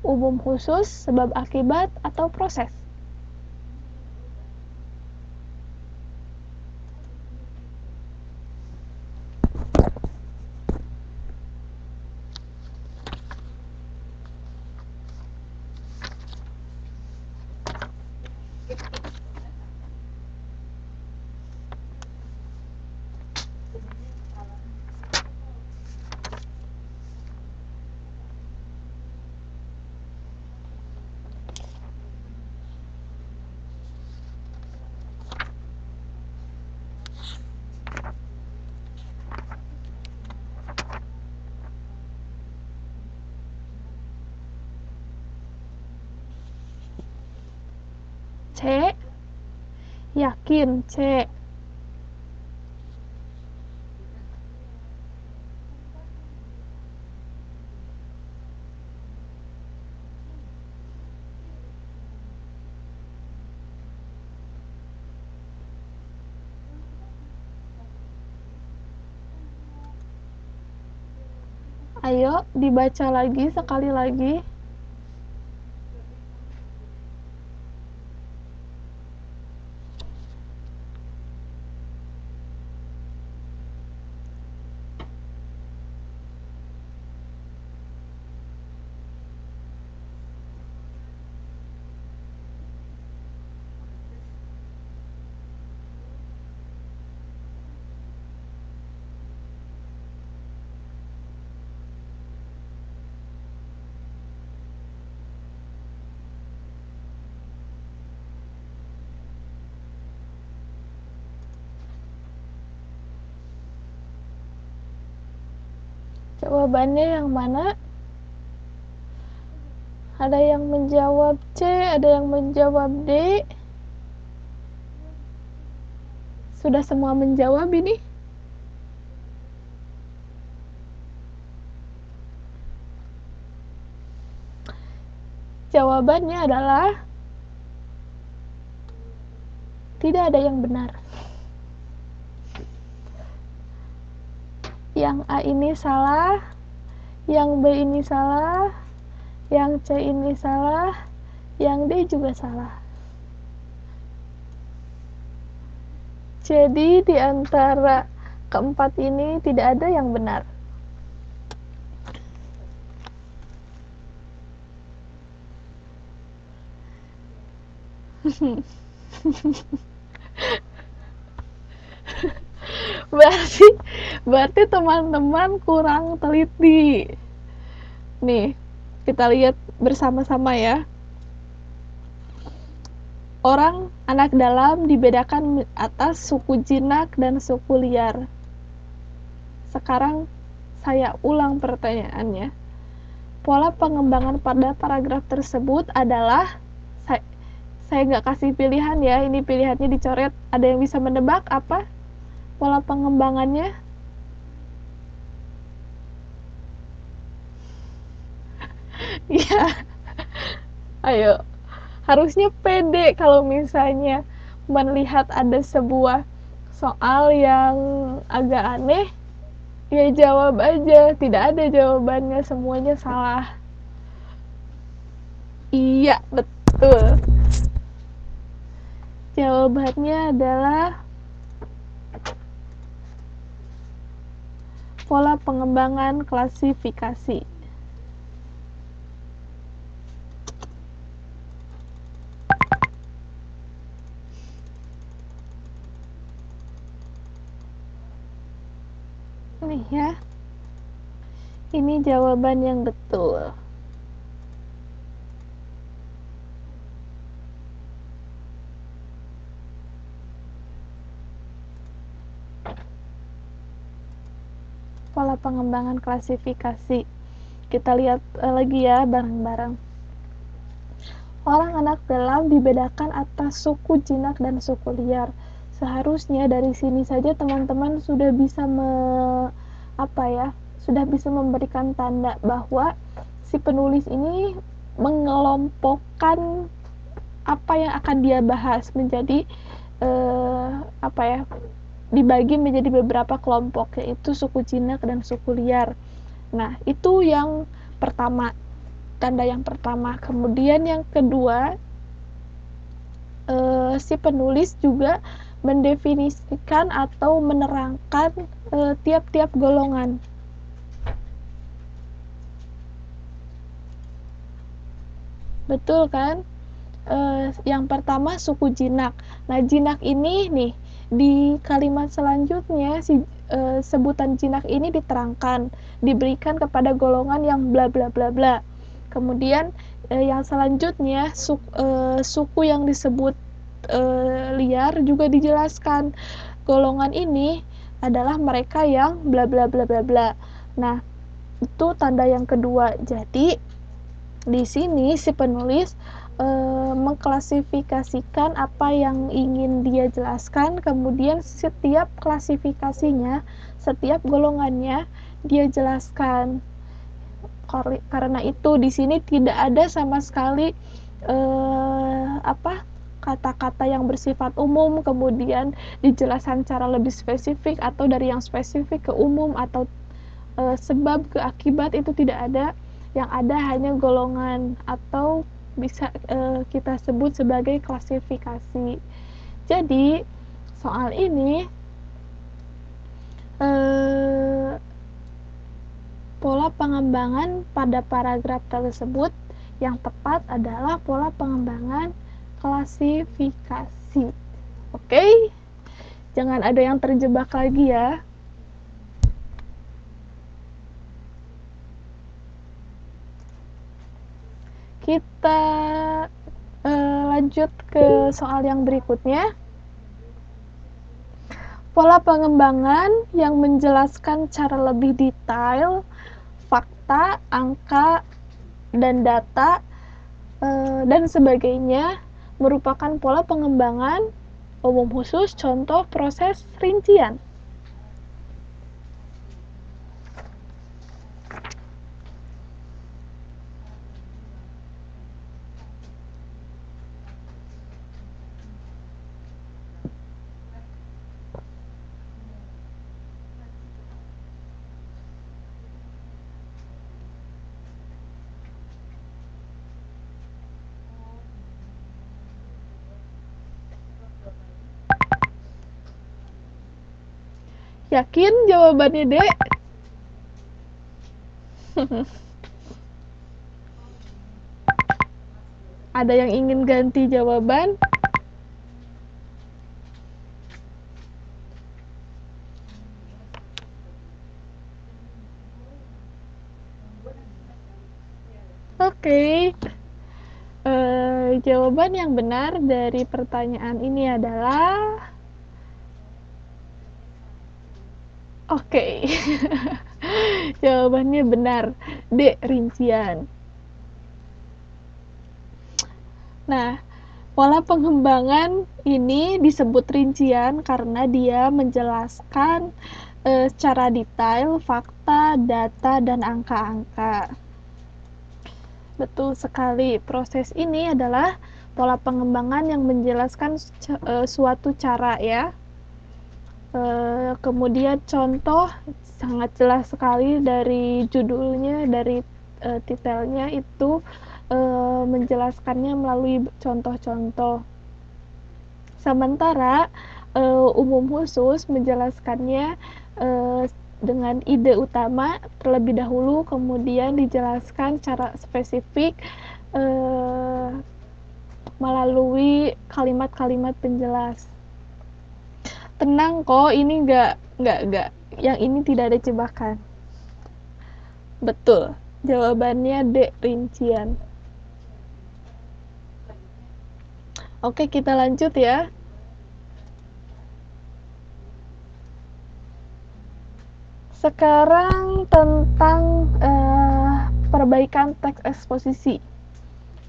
umum khusus, sebab akibat, atau proses? C. Yakin, C. Ayo dibaca lagi sekali lagi. Jawabannya yang mana? Ada yang menjawab C, ada yang menjawab D. Sudah semua menjawab ini? Jawabannya adalah tidak ada yang benar. Yang A ini salah, yang B ini salah, yang C ini salah, yang D juga salah. Jadi di antara keempat ini tidak ada yang benar. berarti teman-teman kurang teliti. Nih, kita lihat bersama-sama ya. Orang anak dalam dibedakan atas suku jinak dan suku liar. Sekarang saya ulang pertanyaannya. Pola pengembangan pada paragraf tersebut adalah, saya nggak kasih pilihan ya, ini pilihannya dicoret. Ada yang bisa menebak apa pola pengembangannya? Iya, ayo. Harusnya pede kalau misalnya melihat ada sebuah soal yang agak aneh, ya jawab aja. Tidak ada jawabannya, semuanya salah. Iya, betul. Jawabannya adalah pola pengembangan klasifikasi. Nih ya, ini jawaban yang betul. Pola pengembangan klasifikasi. Kita lihat lagi ya bareng-bareng. Orang anak dalam dibedakan atas suku jinak dan suku liar. Seharusnya dari sini saja teman-teman sudah bisa sudah bisa memberikan tanda bahwa si penulis ini mengelompokkan apa yang akan dia bahas menjadi dibagi menjadi beberapa kelompok, yaitu suku jinak dan suku liar. Nah, itu yang pertama, tanda yang pertama. Kemudian yang kedua, si penulis juga mendefinisikan atau menerangkan tiap-tiap golongan. Betul kan? Yang pertama suku jinak. Nah, jinak ini nih di kalimat selanjutnya sebutan jinak ini diterangkan, diberikan kepada golongan yang bla bla bla bla. Kemudian yang selanjutnya suku yang disebut liar juga dijelaskan. Golongan ini adalah mereka yang bla bla bla bla bla. Nah, itu tanda yang kedua. Jadi di sini si penulis mengklasifikasikan apa yang ingin dia jelaskan, kemudian setiap klasifikasinya, setiap golongannya dia jelaskan. Karena itu di sini tidak ada sama sekali kata-kata yang bersifat umum kemudian dijelaskan secara lebih spesifik, atau dari yang spesifik ke umum, atau sebab ke akibat, itu tidak ada. Yang ada hanya golongan, atau bisa kita sebut sebagai klasifikasi. Jadi soal ini pola pengembangan pada paragraf tersebut yang tepat adalah pola pengembangan klasifikasi. Oke? Jangan ada yang terjebak lagi ya. Kita lanjut ke soal yang berikutnya. Pola pengembangan yang menjelaskan cara lebih detail fakta, angka, dan data, dan sebagainya merupakan pola pengembangan umum khusus. Contoh proses rincian. Yakin jawabannya, Dek? Ada yang ingin ganti jawaban? Oke. Jawaban yang benar dari pertanyaan ini adalah oke. Jawabannya benar, D, rincian. Nah, pola pengembangan ini disebut rincian karena dia menjelaskan secara detail fakta, data, dan angka-angka. Betul sekali. Proses ini adalah pola pengembangan yang menjelaskan suatu cara ya. Kemudian contoh sangat jelas sekali dari judulnya, dari titelnya itu menjelaskannya melalui contoh-contoh. Sementara umum khusus menjelaskannya dengan ide utama terlebih dahulu, kemudian dijelaskan cara spesifik melalui kalimat-kalimat penjelas. Tenang kok, ini nggak, yang ini tidak ada jebakan. Betul, jawabannya D, rincian. Oke, kita lanjut ya. Sekarang tentang perbaikan teks eksposisi.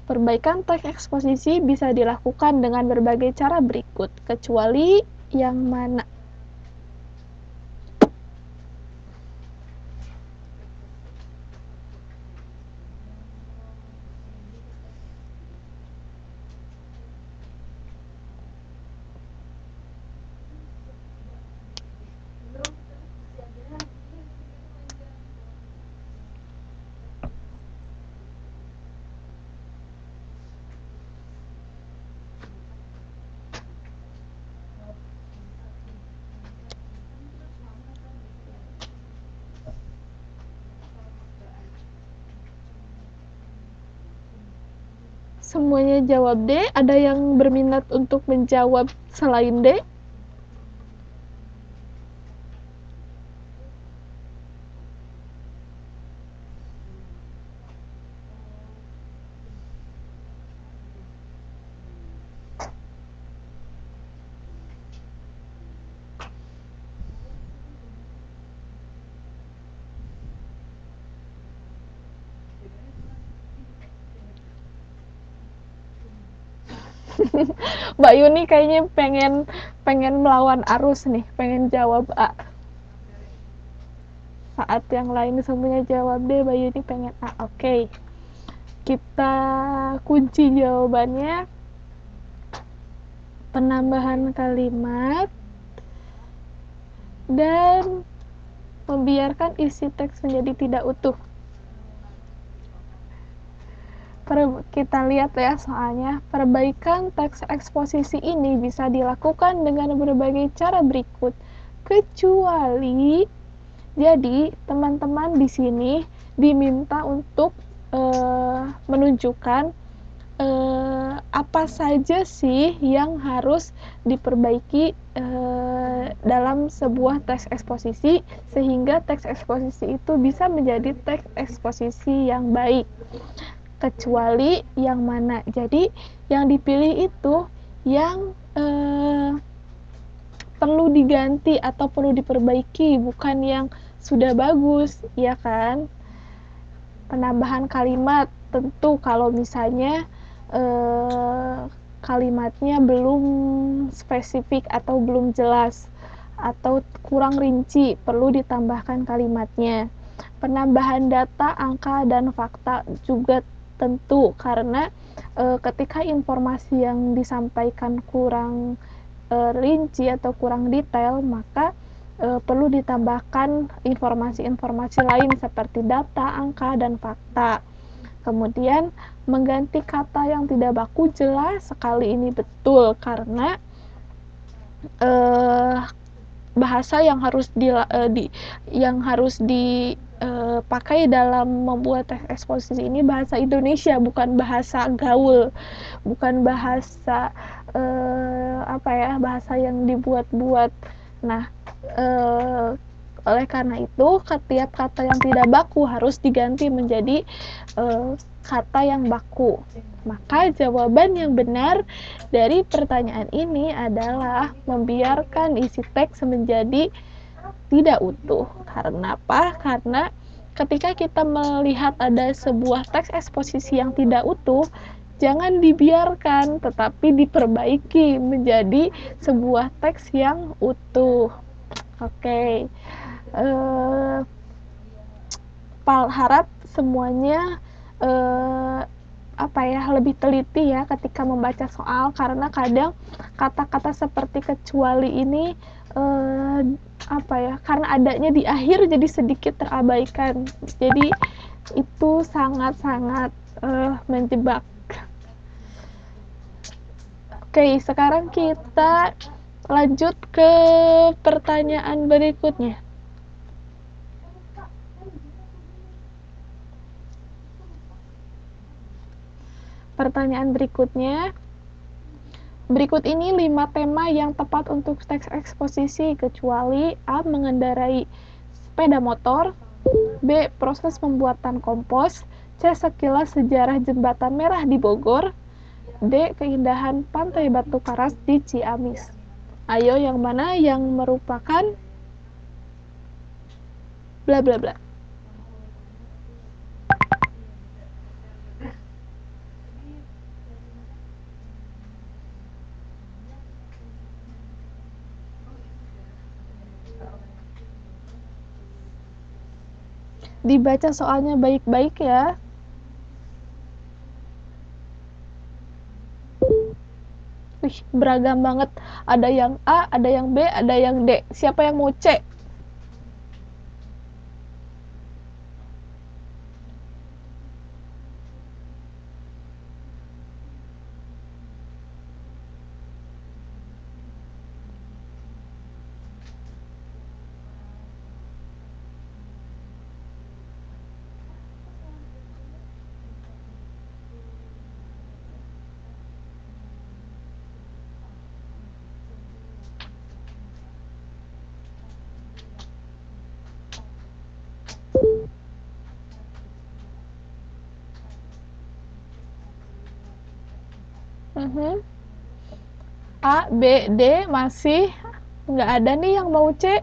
Perbaikan teks eksposisi bisa dilakukan dengan berbagai cara berikut, kecuali yang mana? Semuanya jawab D. Ada yang berminat untuk menjawab selain D? Mbak Yuni kayaknya pengen melawan arus nih, pengen jawab A. Saat yang lain semuanya jawab D, Mbak Yuni pengen A. Oke. Kita kunci jawabannya penambahan kalimat dan membiarkan isi teks menjadi tidak utuh. Kita lihat ya soalnya, perbaikan teks eksposisi ini bisa dilakukan dengan berbagai cara berikut, kecuali, jadi teman-teman di sini diminta untuk menunjukkan apa saja sih yang harus diperbaiki dalam sebuah teks eksposisi sehingga teks eksposisi itu bisa menjadi teks eksposisi yang baik. Kecuali yang mana? Jadi yang dipilih itu yang perlu diganti atau perlu diperbaiki, bukan yang sudah bagus, ya kan? Penambahan kalimat, tentu kalau misalnya kalimatnya belum spesifik atau belum jelas atau kurang rinci, perlu ditambahkan kalimatnya. Penambahan data, angka, dan fakta juga tentu, karena ketika informasi yang disampaikan kurang rinci atau kurang detail, maka perlu ditambahkan informasi-informasi lain seperti data, angka, dan fakta. Kemudian mengganti kata yang tidak baku, jelas sekali ini betul, karena bahasa yang harus dipakai dalam membuat teks eksposisi ini bahasa Indonesia, bukan bahasa gaul, bukan bahasa bahasa yang dibuat-buat. Nah, oleh karena itu setiap kata yang tidak baku harus diganti menjadi kata yang baku. Maka jawaban yang benar dari pertanyaan ini adalah membiarkan isi teks menjadi tidak utuh. Karena apa? Karena ketika kita melihat ada sebuah teks eksposisi yang tidak utuh, jangan dibiarkan, tetapi diperbaiki menjadi sebuah teks yang utuh. Oke. Harap semuanya lebih teliti ya ketika membaca soal, karena kadang kata-kata seperti kecuali ini karena adanya di akhir jadi sedikit terabaikan. Jadi itu sangat-sangat menjebak. Oke, sekarang kita lanjut ke pertanyaan berikutnya. Pertanyaan berikutnya, berikut ini 5 tema yang tepat untuk teks eksposisi, kecuali A. Mengendarai sepeda motor, B. Proses pembuatan kompos, C. Sekilas sejarah Jembatan Merah di Bogor, D. Keindahan Pantai Batu Karas di Ciamis. Ayo, yang mana yang merupakan bla bla bla. Dibaca soalnya baik-baik ya. Wih, beragam banget. Ada yang A, ada yang B, ada yang D. Siapa yang mau C? A, B, D masih nggak ada nih yang mau C.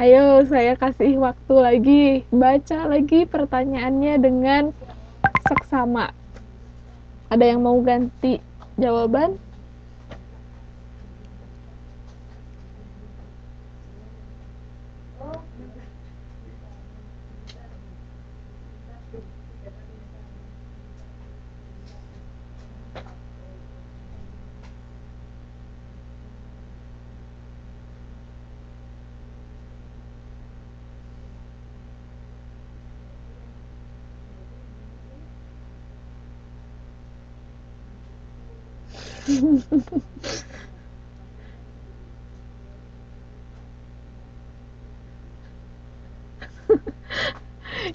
Ayo, saya kasih waktu lagi. Baca lagi pertanyaannya dengan seksama. Ada yang mau ganti jawaban?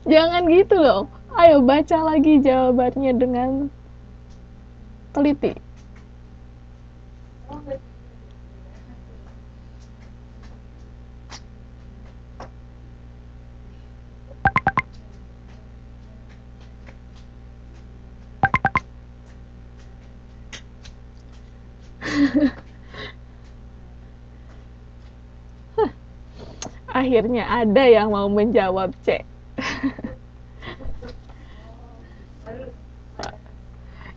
Jangan gitu loh. Ayo baca lagi jawabannya dengan teliti. Akhirnya ada yang mau menjawab C.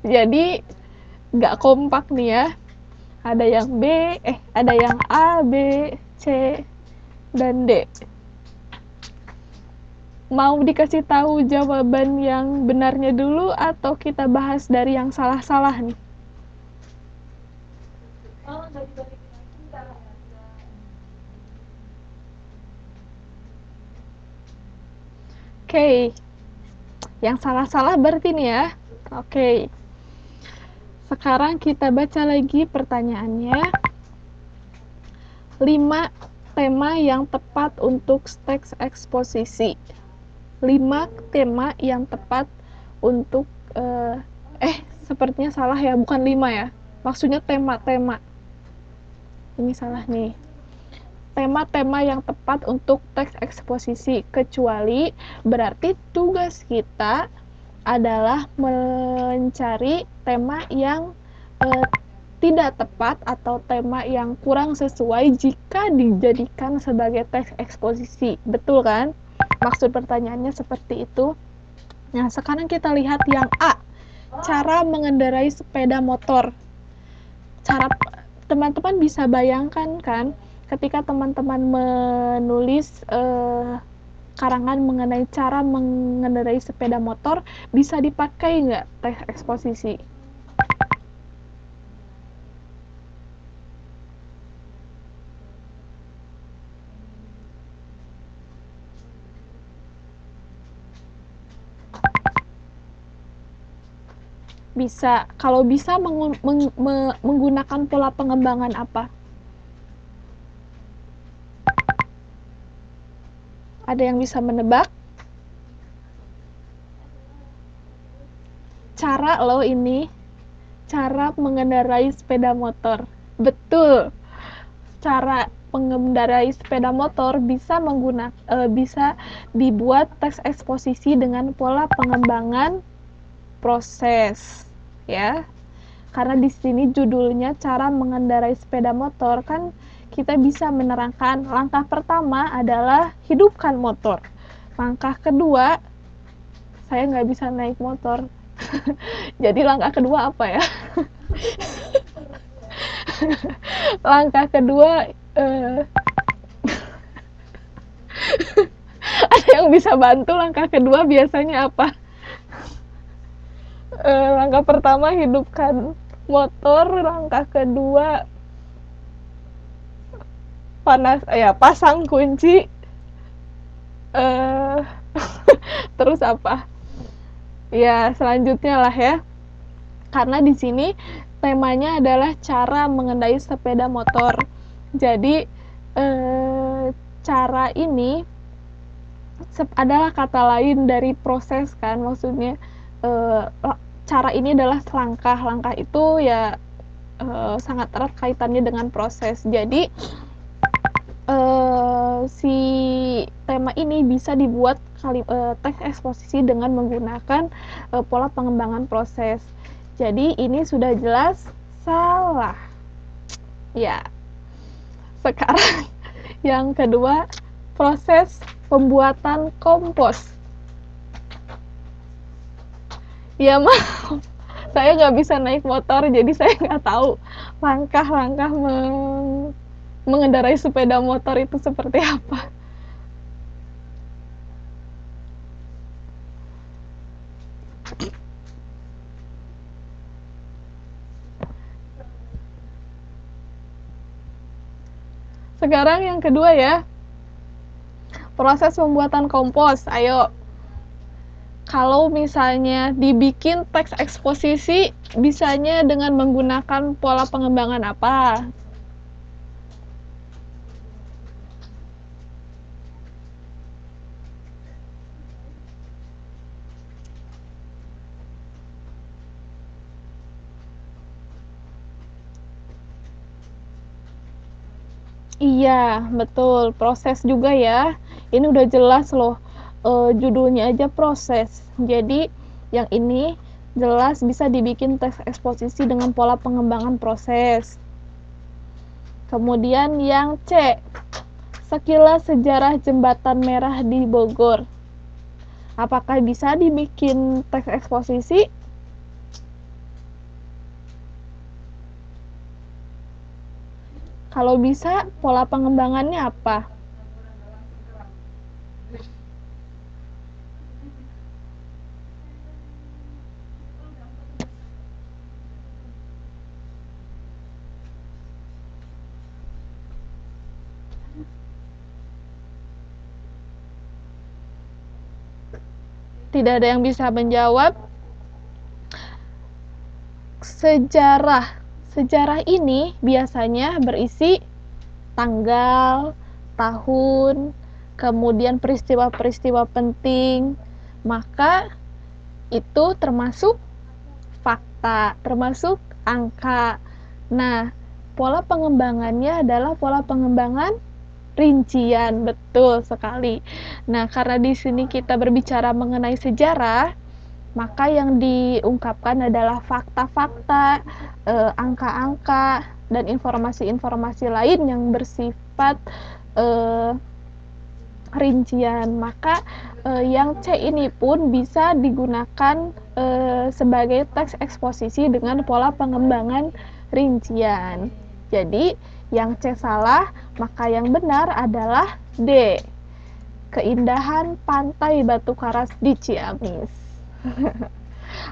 Jadi nggak kompak nih ya. Ada yang B, ada yang A, B, C, dan D. Mau dikasih tahu jawaban yang benarnya dulu atau kita bahas dari yang salah-salah nih? Oke. Yang salah-salah berarti nih ya. Oke. Sekarang kita baca lagi pertanyaannya. 5 tema yang tepat untuk teks eksposisi. 5 tema yang tepat untuk sepertinya salah ya, bukan 5 ya. Maksudnya tema-tema. Ini salah nih. Tema-tema yang tepat untuk teks eksposisi, kecuali berarti tugas kita adalah mencari tema yang tidak tepat atau tema yang kurang sesuai jika dijadikan sebagai teks eksposisi. Betul kan? Maksud pertanyaannya seperti itu. Nah, sekarang kita lihat yang A. cara mengendarai sepeda motor. Cara teman-teman bisa bayangkan kan, ketika teman-teman menulis karangan mengenai cara mengendarai sepeda motor, bisa dipakai nggak teks eksposisi? Bisa. Kalau bisa menggunakan pola pengembangan apa? Ada yang bisa menebak? Cara loh ini, cara mengendarai sepeda motor. Betul. Cara mengendarai sepeda motor bisa dibuat teks eksposisi dengan pola pengembangan proses, ya. Karena di sini judulnya cara mengendarai sepeda motor, kan kita bisa menerangkan langkah pertama adalah hidupkan motor. Langkah kedua, saya nggak bisa naik motor. Jadi langkah kedua apa ya? Langkah kedua ada yang bisa bantu langkah kedua biasanya apa? Langkah pertama hidupkan motor, langkah kedua pasang kunci, uh, terus apa? Ya selanjutnya lah ya. Karena di sini temanya adalah cara mengendarai sepeda motor. Jadi cara ini adalah kata lain dari proses kan, maksudnya cara ini adalah langkah. Langkah itu ya sangat erat kaitannya dengan proses. Jadi si tema ini bisa dibuat teks eksposisi dengan menggunakan pola pengembangan proses. Jadi ini sudah jelas salah. Ya. Sekarang yang kedua, proses pembuatan kompos. Ya maaf, saya nggak bisa naik motor, jadi saya nggak tahu langkah-langkah mengendarai sepeda motor itu seperti apa. Sekarang yang kedua ya, proses pembuatan kompos. Ayo, kalau misalnya dibikin teks eksposisi, bisanya dengan menggunakan pola pengembangan apa? Iya, betul. Proses juga ya. Ini udah jelas loh. Judulnya aja proses. Jadi yang ini jelas bisa dibikin teks eksposisi dengan pola pengembangan proses. Kemudian yang C, sekilas sejarah jembatan merah di Bogor. Apakah bisa dibikin teks eksposisi? Kalau bisa, pola pengembangannya apa? Tidak ada yang bisa menjawab. Sejarah. Sejarah ini biasanya berisi tanggal, tahun, kemudian peristiwa-peristiwa penting. Maka itu termasuk fakta, termasuk angka. Nah, pola pengembangannya adalah pola pengembangan rincian, betul sekali. Nah, karena di sini kita berbicara mengenai sejarah, maka yang diungkapkan adalah fakta-fakta, angka-angka, dan informasi-informasi lain yang bersifat rincian. Maka yang C ini pun bisa digunakan sebagai teks eksposisi dengan pola pengembangan rincian. Jadi yang C salah, maka yang benar adalah D. Keindahan pantai Batu Karas di Ciamis.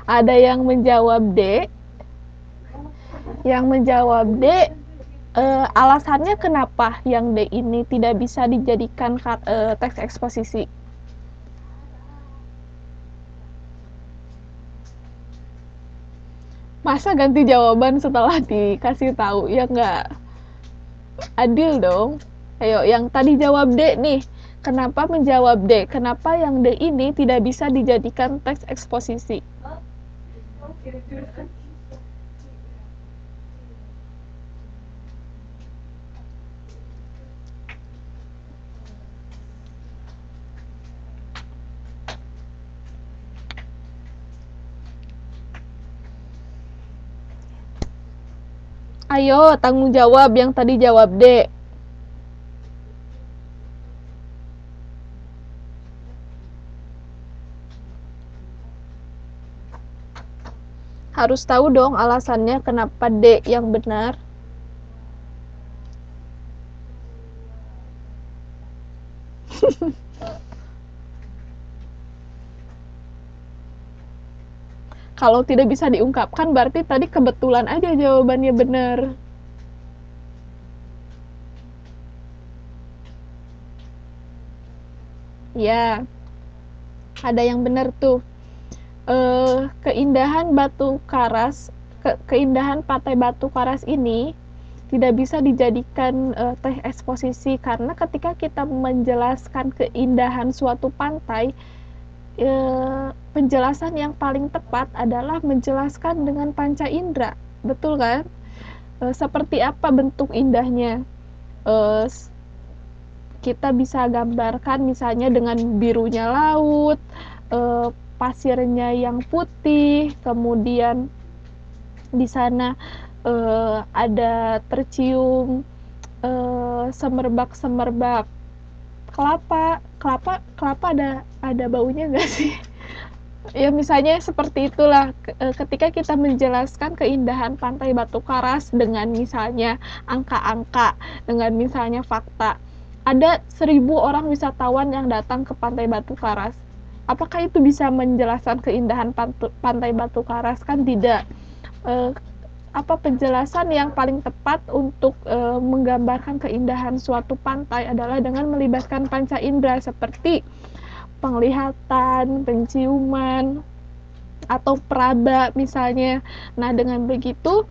Ada yang menjawab D. Yang menjawab D, alasannya kenapa yang D ini tidak bisa dijadikan teks eksposisi? Masa ganti jawaban setelah dikasih tahu? Ya nggak adil dong. Ayo, yang tadi jawab D nih, kenapa menjawab D? Kenapa yang D ini tidak bisa dijadikan teks eksposisi? Ayo, tanggung jawab yang tadi jawab D. Harus tahu dong alasannya kenapa D yang benar. Kalau tidak bisa diungkapkan berarti tadi kebetulan aja jawabannya benar. Ya, ada yang benar tuh. Keindahan Batu Karas, keindahan Pantai Batu Karas ini tidak bisa dijadikan teks eksposisi karena ketika kita menjelaskan keindahan suatu pantai, penjelasan yang paling tepat adalah menjelaskan dengan panca indera, betul kan? Seperti apa bentuk indahnya? Kita bisa gambarkan misalnya dengan birunya laut, pasirnya yang putih, kemudian di sana ada tercium semerbak-semerbak kelapa ada baunya nggak sih? Ya misalnya seperti itulah, ketika kita menjelaskan keindahan pantai Batu Karas dengan misalnya angka-angka, dengan misalnya fakta, ada 1.000 orang wisatawan yang datang ke pantai Batu Karas, apakah itu bisa menjelaskan keindahan pantai Batu Karas? Kan tidak. Penjelasan yang paling tepat untuk menggambarkan keindahan suatu pantai adalah dengan melibatkan panca indera seperti penglihatan, penciuman, atau peraba misalnya. Nah, dengan begitu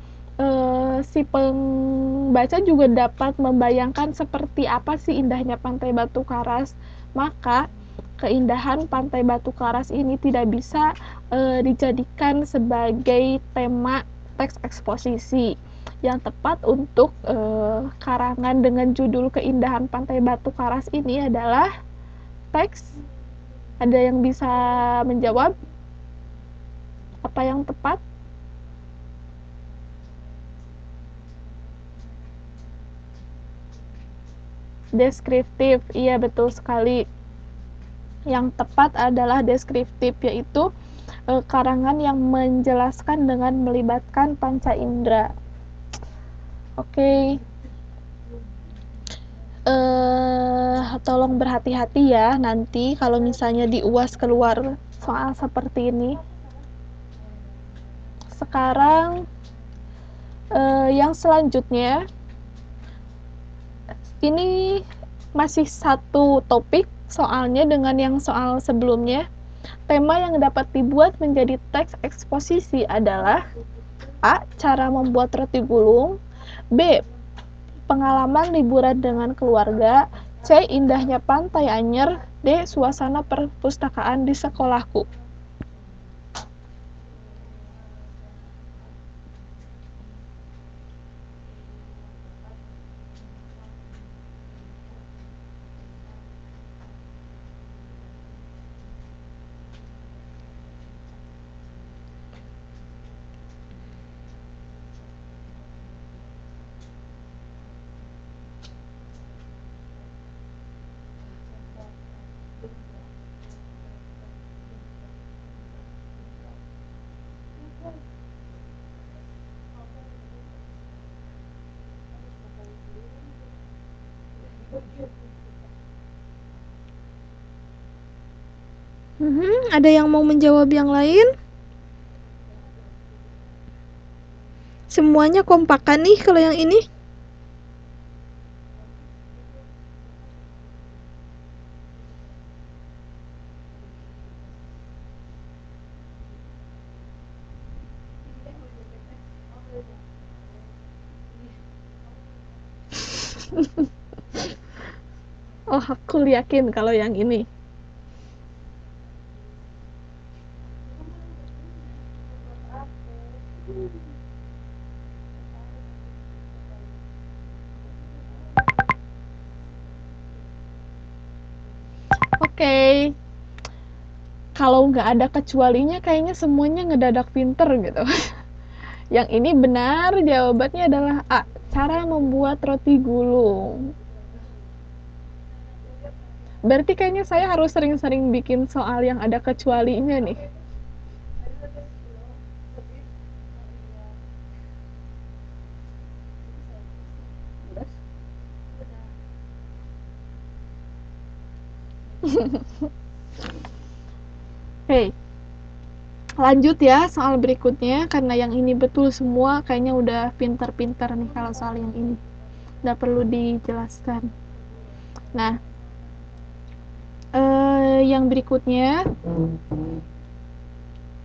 si pembaca juga dapat membayangkan seperti apa sih indahnya Pantai Batu Karas. Maka keindahan Pantai Batu Karas ini tidak bisa dijadikan sebagai tema teks eksposisi. Yang tepat untuk karangan dengan judul Keindahan Pantai Batu Karas ini adalah teks. Ada yang bisa menjawab apa yang tepat? Deskriptif, iya betul sekali. Yang tepat adalah deskriptif, yaitu karangan yang menjelaskan dengan melibatkan panca indera. Oke. Tolong berhati-hati ya nanti kalau misalnya di UAS keluar soal seperti ini. Sekarang yang selanjutnya ini masih satu topik soalnya dengan yang soal sebelumnya. Tema yang dapat dibuat menjadi teks eksposisi adalah A. Cara membuat roti gulung, B. Pengalaman liburan dengan keluarga, C. Indahnya pantai Anyer, D. Suasana perpustakaan di sekolahku. Ada yang mau menjawab yang lain? Semuanya kompakan nih kalau yang ini. Oh, aku yakin kalau yang ini. Oke, kalau nggak ada kecualinya kayaknya semuanya ngedadak pinter gitu. Yang ini benar, jawabannya adalah A. Cara membuat roti gulung. Berarti kayaknya saya harus sering-sering bikin soal yang ada kecualinya nih. Hei, lanjut ya soal berikutnya, karena yang ini betul semua, kayaknya udah pintar-pintar nih kalau soal yang ini. Udah perlu dijelaskan. Nah, yang berikutnya,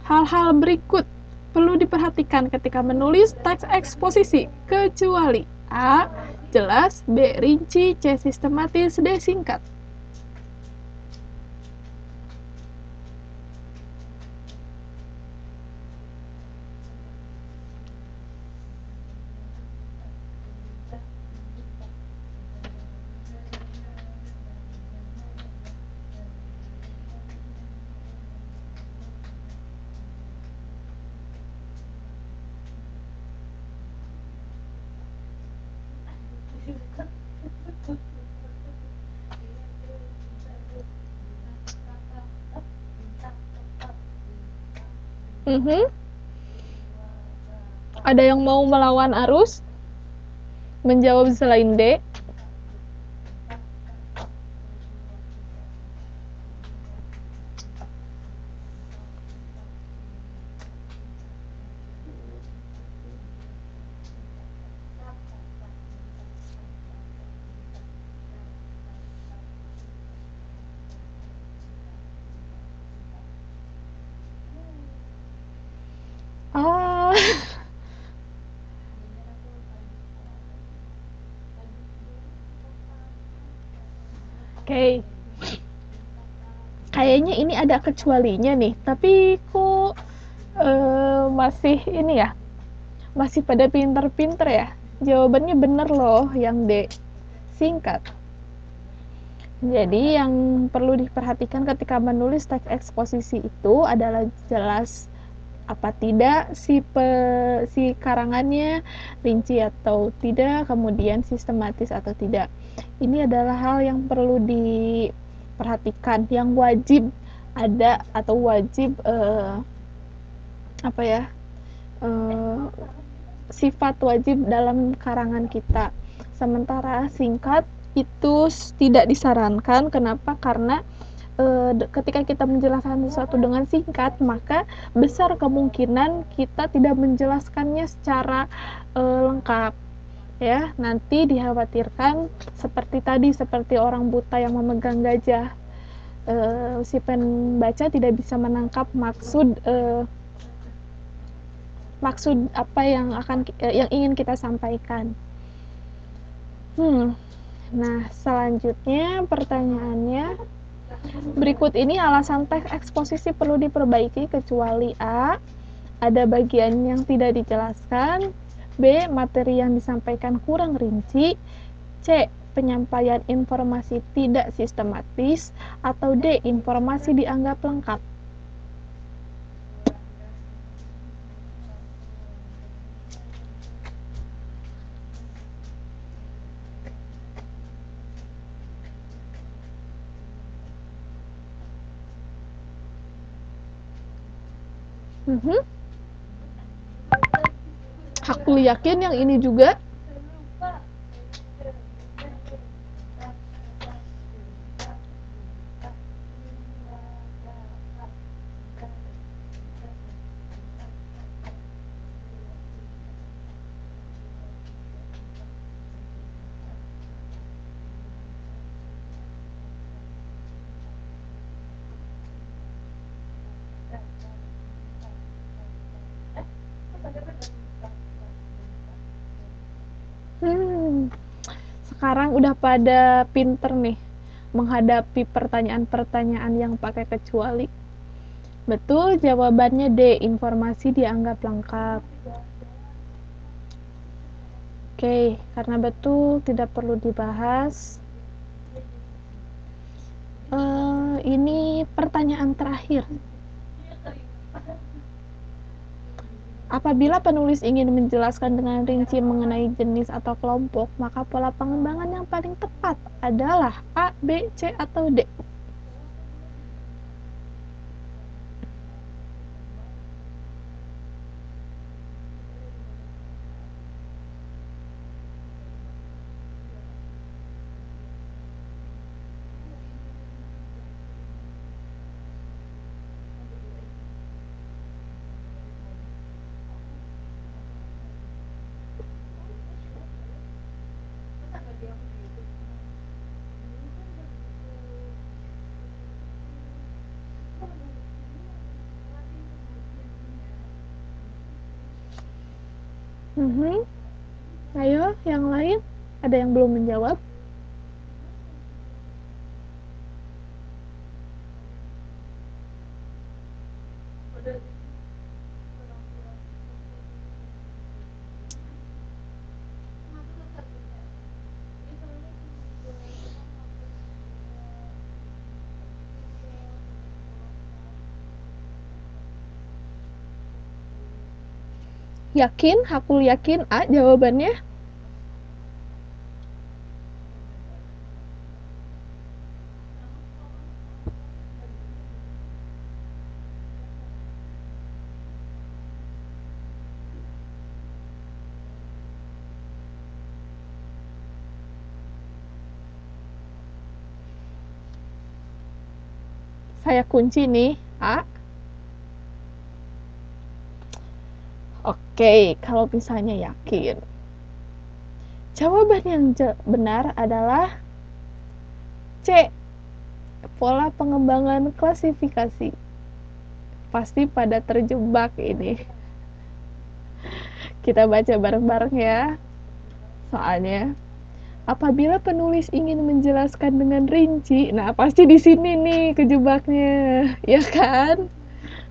hal-hal berikut perlu diperhatikan ketika menulis teks eksposisi, kecuali A. Jelas, B. Rinci, C. Sistematis, D. Singkat. Mhm. Ada yang mau melawan arus? Menjawab selain D? Ah, oke. Kayaknya ini ada kecualinya nih, tapi kok masih ini ya, masih pada pinter-pinter ya. Jawabannya bener loh yang D, singkat. Jadi yang perlu diperhatikan ketika menulis teks eksposisi itu adalah jelas apa tidak si karangannya, rinci atau tidak, kemudian sistematis atau tidak. Ini adalah hal yang perlu diperhatikan, yang wajib ada atau wajib apa ya, eh, sifat wajib dalam karangan kita. Sementara singkat itu tidak disarankan. Kenapa? Karena ketika kita menjelaskan sesuatu dengan singkat, maka besar kemungkinan kita tidak menjelaskannya secara lengkap. Ya, nanti dikhawatirkan seperti tadi, seperti orang buta yang memegang gajah. Si pembaca tidak bisa menangkap maksud apa yang ingin kita sampaikan. Nah, selanjutnya pertanyaannya, berikut ini alasan teks eksposisi perlu diperbaiki kecuali A. Ada bagian yang tidak dijelaskan, B. Materi yang disampaikan kurang rinci, C. Penyampaian informasi tidak sistematis, atau D. Informasi dianggap lengkap. Aku yakin yang ini juga. Sekarang udah pada pinter nih menghadapi pertanyaan-pertanyaan yang pakai kecuali. Betul, jawabannya D, informasi dianggap lengkap. Oke, karena betul tidak perlu dibahas. Ini pertanyaan terakhir. Apabila penulis ingin menjelaskan dengan rinci mengenai jenis atau kelompok, maka pola pengembangan yang paling tepat adalah A, B, C, atau D. Ayo, yang lain? Ada yang belum menjawab? Yakin? Aku yakin A jawabannya. Saya kunci nih, A. Oke, kalau misalnya yakin. Jawaban yang benar adalah C. Pola pengembangan klasifikasi. Pasti pada terjebak ini. Kita baca bareng-bareng ya. Soalnya, apabila penulis ingin menjelaskan dengan rinci, nah pasti di sini nih kejebaknya, ya kan?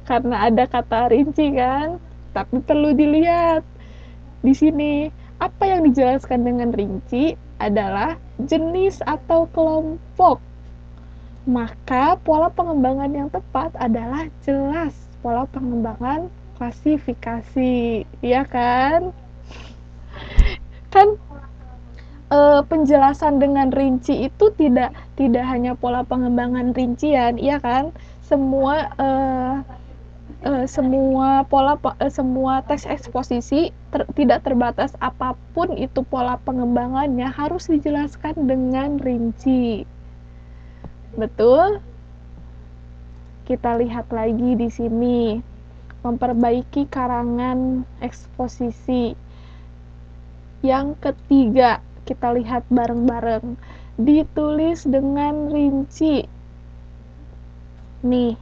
Karena ada kata rinci kan? Tapi perlu dilihat di sini apa yang dijelaskan dengan rinci adalah jenis atau kelompok. Maka pola pengembangan yang tepat adalah jelas pola pengembangan klasifikasi, ya kan? Kan penjelasan dengan rinci itu tidak hanya pola pengembangan rincian, ya kan? Semua teks eksposisi tidak terbatas apapun itu pola pengembangannya harus dijelaskan dengan rinci. Betul? Kita lihat lagi di sini. Memperbaiki karangan eksposisi. Yang ketiga, kita lihat bareng-bareng. Ditulis dengan rinci. Nih,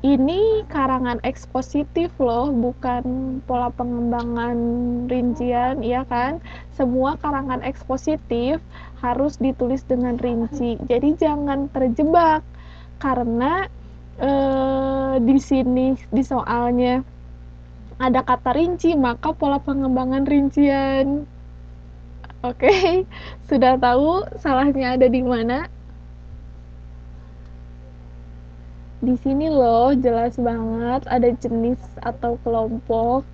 ini karangan ekspositif loh, bukan pola pengembangan rincian, ya kan? Semua karangan ekspositif harus ditulis dengan rinci. Jadi jangan terjebak karena di sini di soalnya ada kata rinci, maka pola pengembangan rincian. Oke, sudah tahu salahnya ada di mana? Di sini loh jelas banget ada jenis atau kelompok.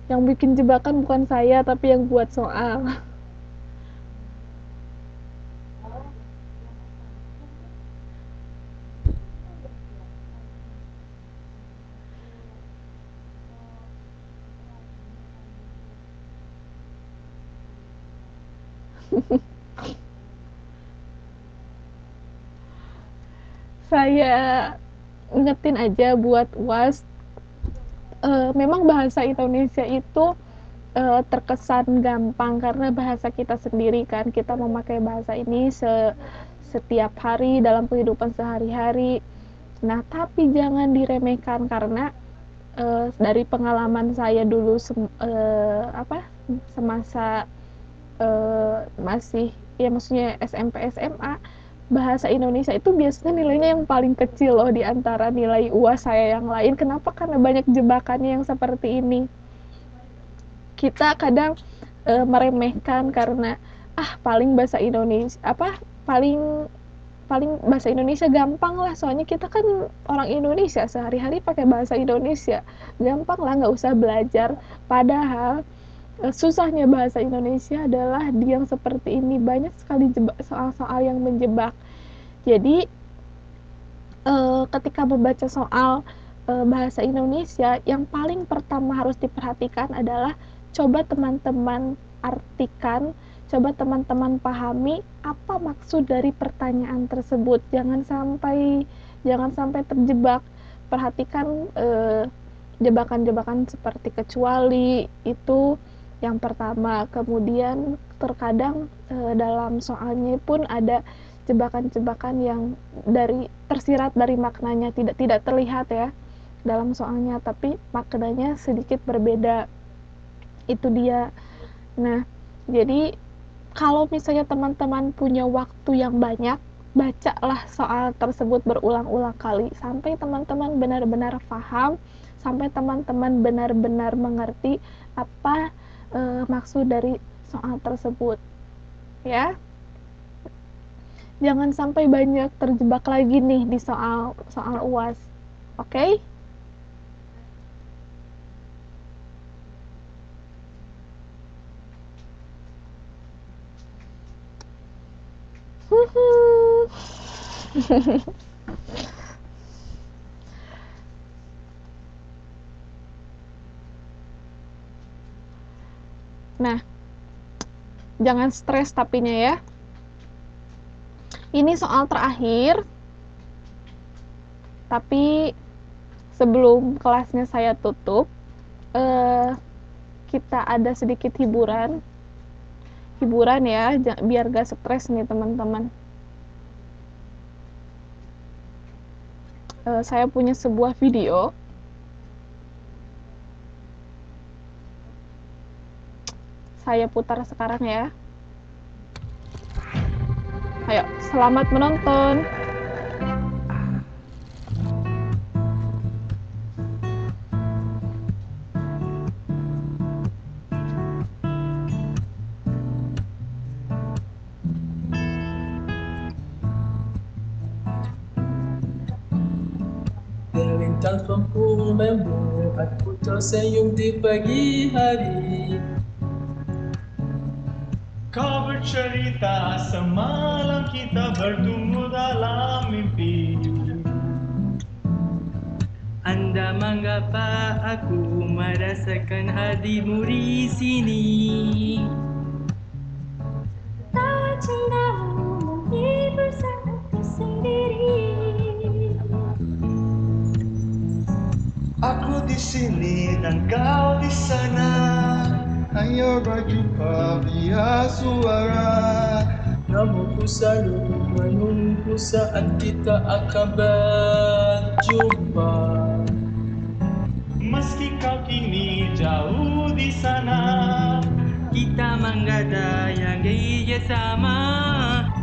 Yang bikin jebakan bukan saya, tapi yang buat soal. Saya ingetin aja buat UAS, memang bahasa Indonesia itu terkesan gampang karena bahasa kita sendiri kan, kita memakai bahasa ini setiap hari dalam kehidupan sehari-hari. Nah, tapi jangan diremehkan karena dari pengalaman saya dulu semasa masih ya maksudnya SMP SMA, bahasa Indonesia itu biasanya nilainya yang paling kecil loh di antara nilai UAS saya yang lain. Kenapa? Karena banyak jebakannya yang seperti ini. Kita kadang meremehkan karena paling bahasa Indonesia paling bahasa Indonesia gampang lah, soalnya kita kan orang Indonesia, sehari-hari pakai bahasa Indonesia, gampang lah, nggak usah belajar. Padahal susahnya bahasa Indonesia adalah yang seperti ini, banyak sekali soal-soal yang menjebak. Jadi ketika membaca soal bahasa Indonesia, yang paling pertama harus diperhatikan adalah coba teman-teman artikan, coba teman-teman pahami apa maksud dari pertanyaan tersebut. Jangan sampai terjebak. Perhatikan jebakan-jebakan seperti kecuali, itu yang pertama. Kemudian terkadang dalam soalnya pun ada jebakan-jebakan yang tersirat dari maknanya, tidak terlihat ya dalam soalnya, tapi maknanya sedikit berbeda. Itu dia. Nah, jadi kalau misalnya teman-teman punya waktu yang banyak, bacalah soal tersebut berulang-ulang kali sampai teman-teman benar-benar paham, sampai teman-teman benar-benar mengerti apa maksud dari soal tersebut. Ya. Jangan sampai banyak terjebak lagi nih di soal UAS. Oke? Nah, jangan stres tapinya ya. Ini soal terakhir, tapi sebelum kelasnya saya tutup, kita ada sedikit hiburan ya, biar gak stres nih teman-teman. Saya punya sebuah video. Saya putar sekarang ya. Ayo, selamat menonton. Terlintas lampu membuat aku tersenyum di pagi hari. Kau bercerita semalam kita bertemu dalam mimpi. Anda mengapa aku merasakan hadimu di sini? Tawa cintamu menghibur saatku sendiri. Aku di sini dan kau di sana, hanya berjumpa via suara. Namun ku selalu menunggu saat kita akan berjumpa. Meski kau kini jauh di sana, kita menggada yang gaya sama.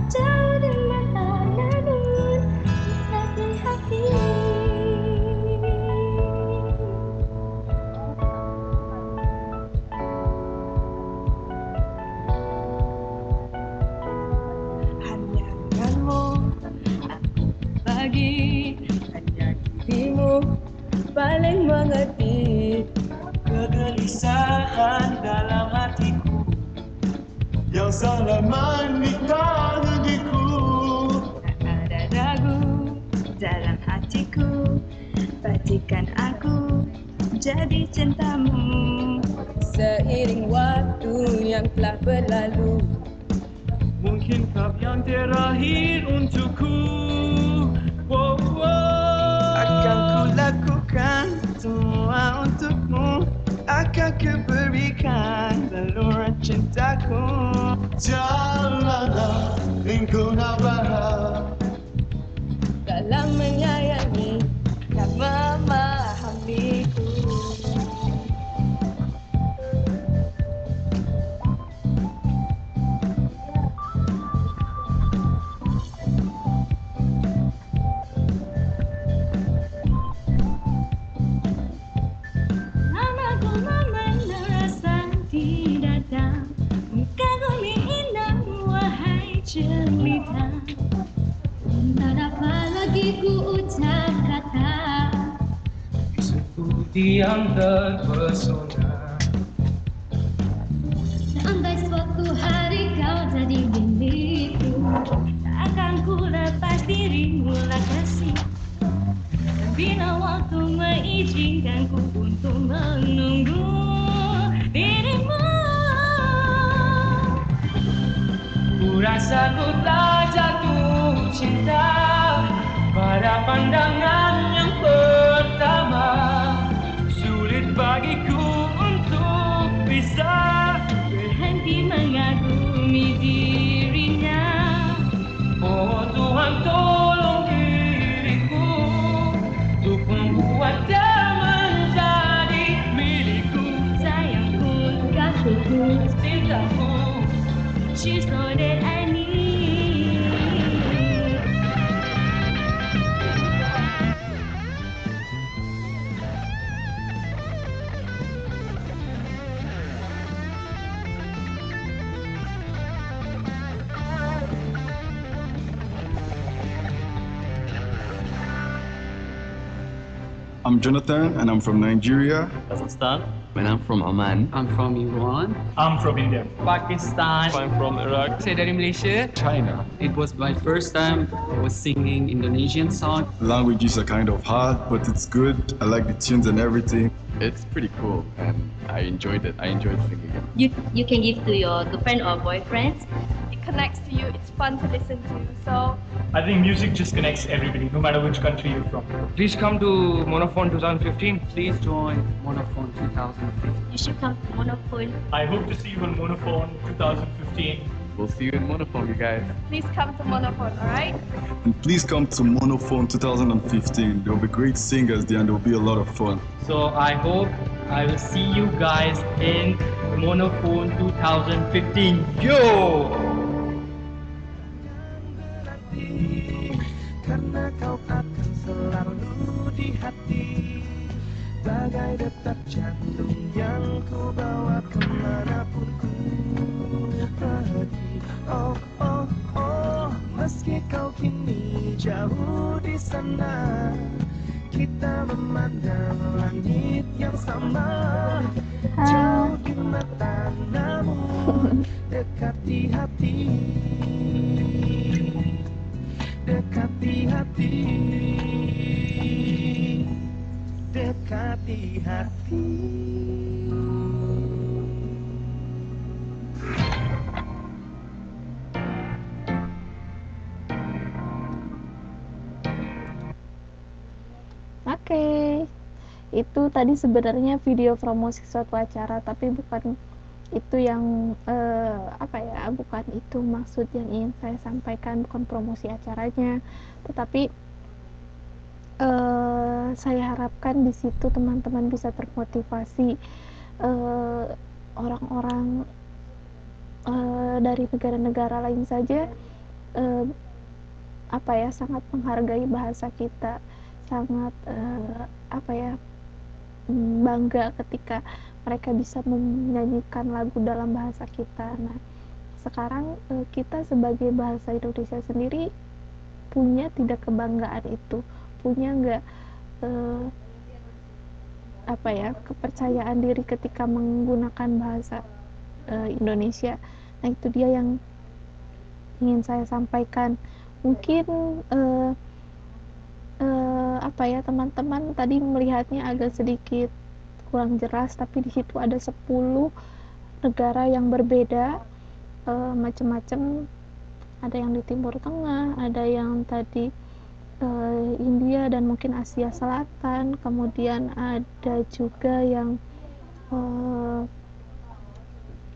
Jauh di mata namun tetap di hati. Hanya denganmu aku berbagi, hanya dirimu paling mengerti kegelisahan dalam hatiku yang selama menikah denganku. Tak ada ragu dalam hatiku, pastikan aku jadi cintamu. Seiring waktu yang telah berlalu, mungkin kau yang terakhir untukku. Wow, wow. Akan ku lakukan semua untukmu, akan ku berikan seluruh cintaku. Janganlah engkau nak berharap dalam menyayangi cerita, tak dapat lagi ku ucap kata. Seperti yang terpesona. Seandai suatu hari kau jadi milikku, tak akan ku lepas dirimu lah kasih. Dan bila waktu mengizinkanku untuk menunggu dirimu, Ku rasa ku tak jatuh cinta pada pandangan yang pertama. Sulit bagiku untuk bisa berhenti mengagumi dirinya. Oh Tuhan tolong diriku untuk membuat dia menjadi milikku. Sayangku, kasihku, Cintaku she's all that I need. I'm Jonathan and I'm from Nigeria. Kazakhstan. And I'm from Oman. I'm from Iran. I'm from India. Pakistan. I'm from Iraq. Saya dari Malaysia. China. It was my first time I was singing Indonesian song. Languages are kind of hard, but it's good. I like the tunes and everything. It's pretty cool and I enjoyed it. I enjoyed singing it. You can give to your girlfriend or boyfriend. It connects to you, it's fun to listen to. So I think music just connects everybody, no matter which country you're from. Please come to Monophone 2015. Please join Monophone 2015. You should come to Monophone. I hope to see you on Monophone 2015. We'll see you in Monophone, you guys. please come to Monophone, alright? And please come to Monophone 2015. There'll be great singers there and there'll be a lot of fun. So I hope I will see you guys in Monophone 2015. Yo! Karena kau akan selalu di hati, bagai detak jantung yang ku bawa kemanapun ku pergi. Oh, oh, oh, meski kau kini jauh di sana, kita memandang langit yang sama. Jauh di mata namun dekat di hati. Dekati hati, dekati hati. Oke, itu tadi sebenarnya video promosi suatu acara, tapi bukan itu yang bukan itu maksud yang ingin saya sampaikan, bukan promosi acaranya, tetapi saya harapkan di situ teman-teman bisa termotivasi, orang-orang dari negara-negara lain saja sangat menghargai bahasa kita, sangat bangga ketika mereka bisa menyanyikan lagu dalam bahasa kita. Nah, sekarang kita sebagai bahasa Indonesia sendiri punya tidak kebanggaan itu, punya nggak kepercayaan diri ketika menggunakan bahasa Indonesia. Nah, itu dia yang ingin saya sampaikan. Mungkin teman-teman tadi melihatnya agak sedikit kurang jelas, tapi di situ ada 10 negara yang berbeda, macam-macam. Ada yang di Timur Tengah, ada yang tadi India dan mungkin Asia Selatan, kemudian ada juga yang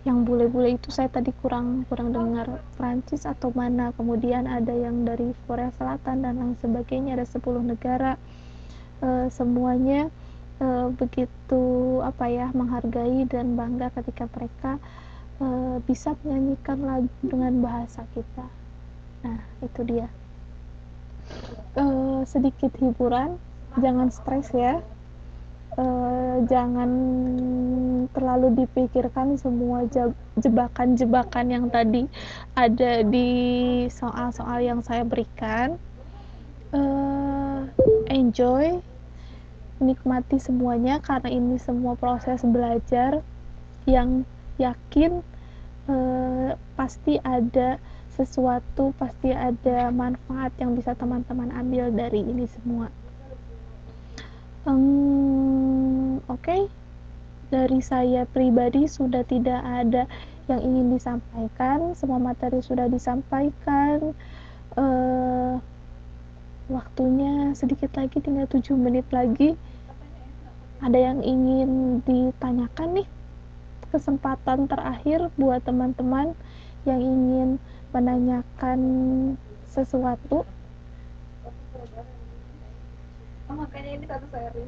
bule-bule itu saya tadi kurang dengar Prancis atau mana, kemudian ada yang dari Korea Selatan dan lain sebagainya. Ada 10 negara, semuanya begitu menghargai dan bangga ketika mereka bisa menyanyikan lagu dengan bahasa kita. Nah, itu dia. Sedikit hiburan, jangan stres ya. jangan terlalu dipikirkan semua jebakan-jebakan yang tadi ada di soal-soal yang saya berikan. Enjoy, nikmati semuanya karena ini semua proses belajar yang yakin pasti ada sesuatu, pasti ada manfaat yang bisa teman-teman ambil dari ini semua. Oke. Dari saya pribadi sudah tidak ada yang ingin disampaikan, semua materi sudah disampaikan. Waktunya sedikit lagi, tinggal 7 menit lagi. Ada yang ingin ditanyakan nih? Kesempatan terakhir buat teman-teman yang ingin menanyakan sesuatu. Makanya ini satu seri.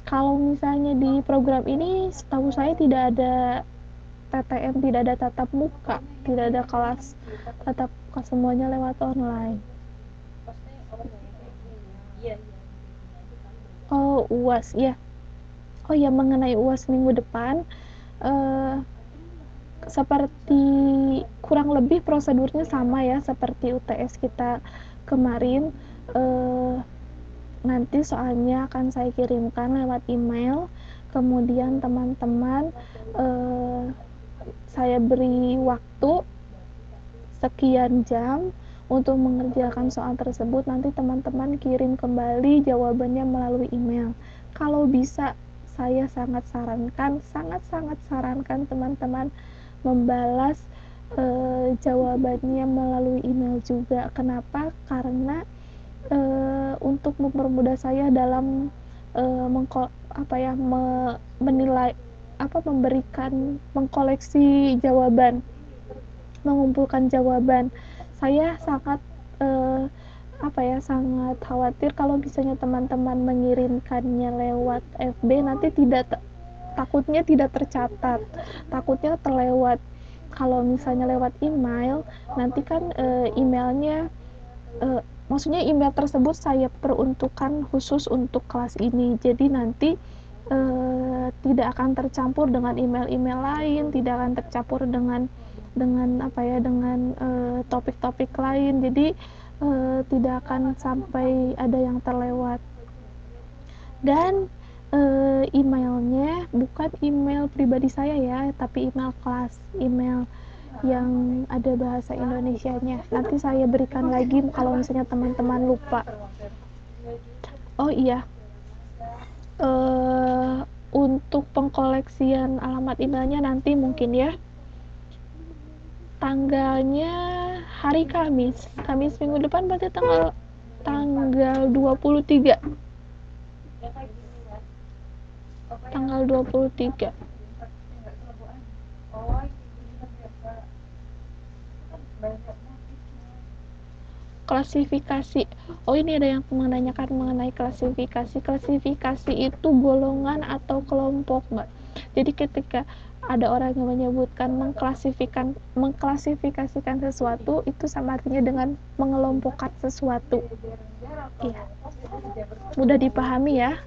Kalau misalnya di program ini setahu saya tidak ada TTM, tidak ada tatap muka, tidak ada kelas tatap muka, semuanya lewat online. Oh, UAS ya. Oh ya, mengenai UAS minggu depan, seperti kurang lebih prosedurnya sama ya seperti UTS kita kemarin. Nanti soalnya akan saya kirimkan lewat email, kemudian teman-teman saya beri waktu sekian jam untuk mengerjakan soal tersebut. Nanti teman-teman kirim kembali jawabannya melalui email. Kalau bisa, saya sangat sarankan teman-teman membalas jawabannya melalui email juga. Kenapa? Karena untuk mempermudah saya dalam menilai, mengkoleksi jawaban, mengumpulkan jawaban. Saya sangat sangat khawatir kalau misalnya teman-teman mengirimkannya lewat FB, nanti takutnya tidak tercatat, takutnya terlewat. Kalau misalnya lewat email, nanti kan emailnya maksudnya email tersebut saya peruntukkan khusus untuk kelas ini, jadi nanti tidak akan tercampur dengan email-email lain, tidak akan tercampur dengan topik-topik lain, jadi tidak akan sampai ada yang terlewat. Dan emailnya bukan email pribadi saya ya, tapi email kelas, email yang ada bahasa Indonesianya. Nanti saya berikan lagi kalau misalnya teman-teman lupa. Oh iya, untuk pengkoleksian alamat emailnya nanti mungkin ya, tanggalnya hari Kamis minggu depan, berarti tanggal 23. Klasifikasi. Oh, ini ada yang menanyakan mengenai klasifikasi. Klasifikasi itu golongan atau kelompok, Mbak. Jadi ketika ada orang yang menyebutkan mengklasifikasikan sesuatu, itu sama artinya dengan mengelompokkan sesuatu. Iya. Mudah dipahami ya.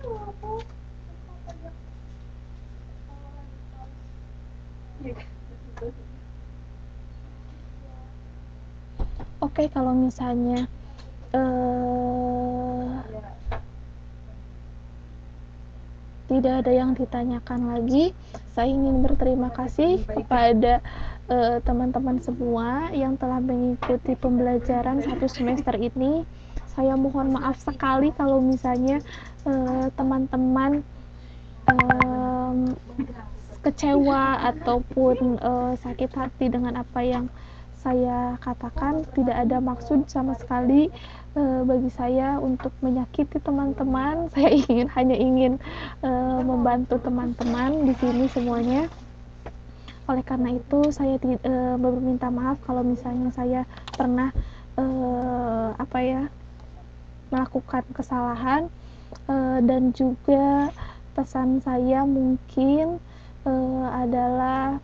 Oke, kalau misalnya tidak ada yang ditanyakan lagi, saya ingin berterima kasih kepada teman-teman semua yang telah mengikuti pembelajaran 1 semester ini. Saya mohon maaf sekali kalau misalnya teman-teman kecewa ataupun sakit hati dengan apa yang saya katakan. Tidak ada maksud sama sekali bagi saya untuk menyakiti teman-teman. Saya hanya ingin membantu teman-teman di sini semuanya. Oleh karena itu saya meminta maaf kalau misalnya saya pernah melakukan kesalahan, dan juga pesan saya mungkin adalah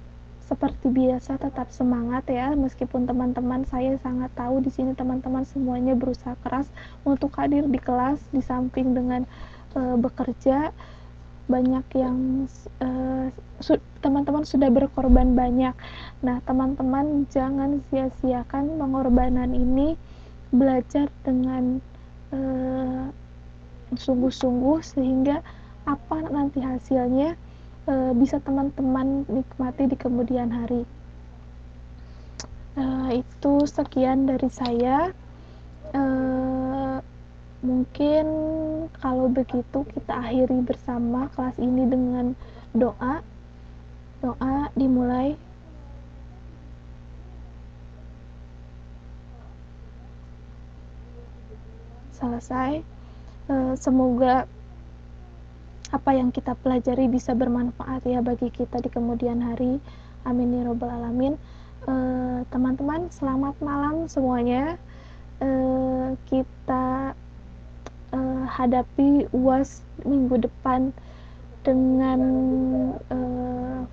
seperti biasa tetap semangat ya, meskipun teman-teman saya sangat tahu di sini teman-teman semuanya berusaha keras untuk hadir di kelas, di samping dengan bekerja. Banyak yang teman-teman sudah berkorban banyak. Nah, teman-teman jangan sia-siakan pengorbanan ini, belajar dengan sungguh-sungguh sehingga apa nanti hasilnya bisa teman-teman nikmati di kemudian hari. Itu sekian dari saya. Mungkin kalau begitu kita akhiri bersama kelas ini dengan doa. Doa dimulai. Selesai. Semoga apa yang kita pelajari bisa bermanfaat ya bagi kita di kemudian hari. Amin ya robbal alamin. Teman-teman, selamat malam semuanya. Kita hadapi UAS minggu depan dengan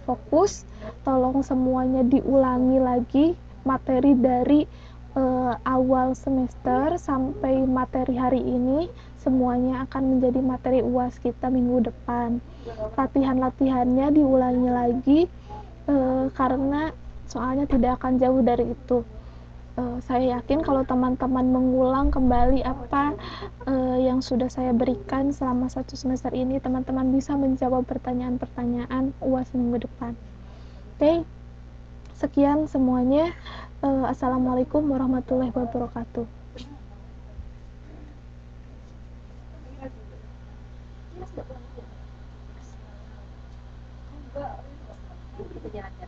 fokus. Tolong semuanya diulangi lagi materi dari awal semester sampai materi hari ini, semuanya akan menjadi materi UAS kita minggu depan. Latihan-latihannya diulangi lagi karena soalnya tidak akan jauh dari itu. Saya yakin kalau teman-teman mengulang kembali apa yang sudah saya berikan selama 1 semester ini, teman-teman bisa menjawab pertanyaan-pertanyaan UAS minggu depan. Oke, sekian semuanya. Assalamualaikum warahmatullahi wabarakatuh. Kita jalan-jalan.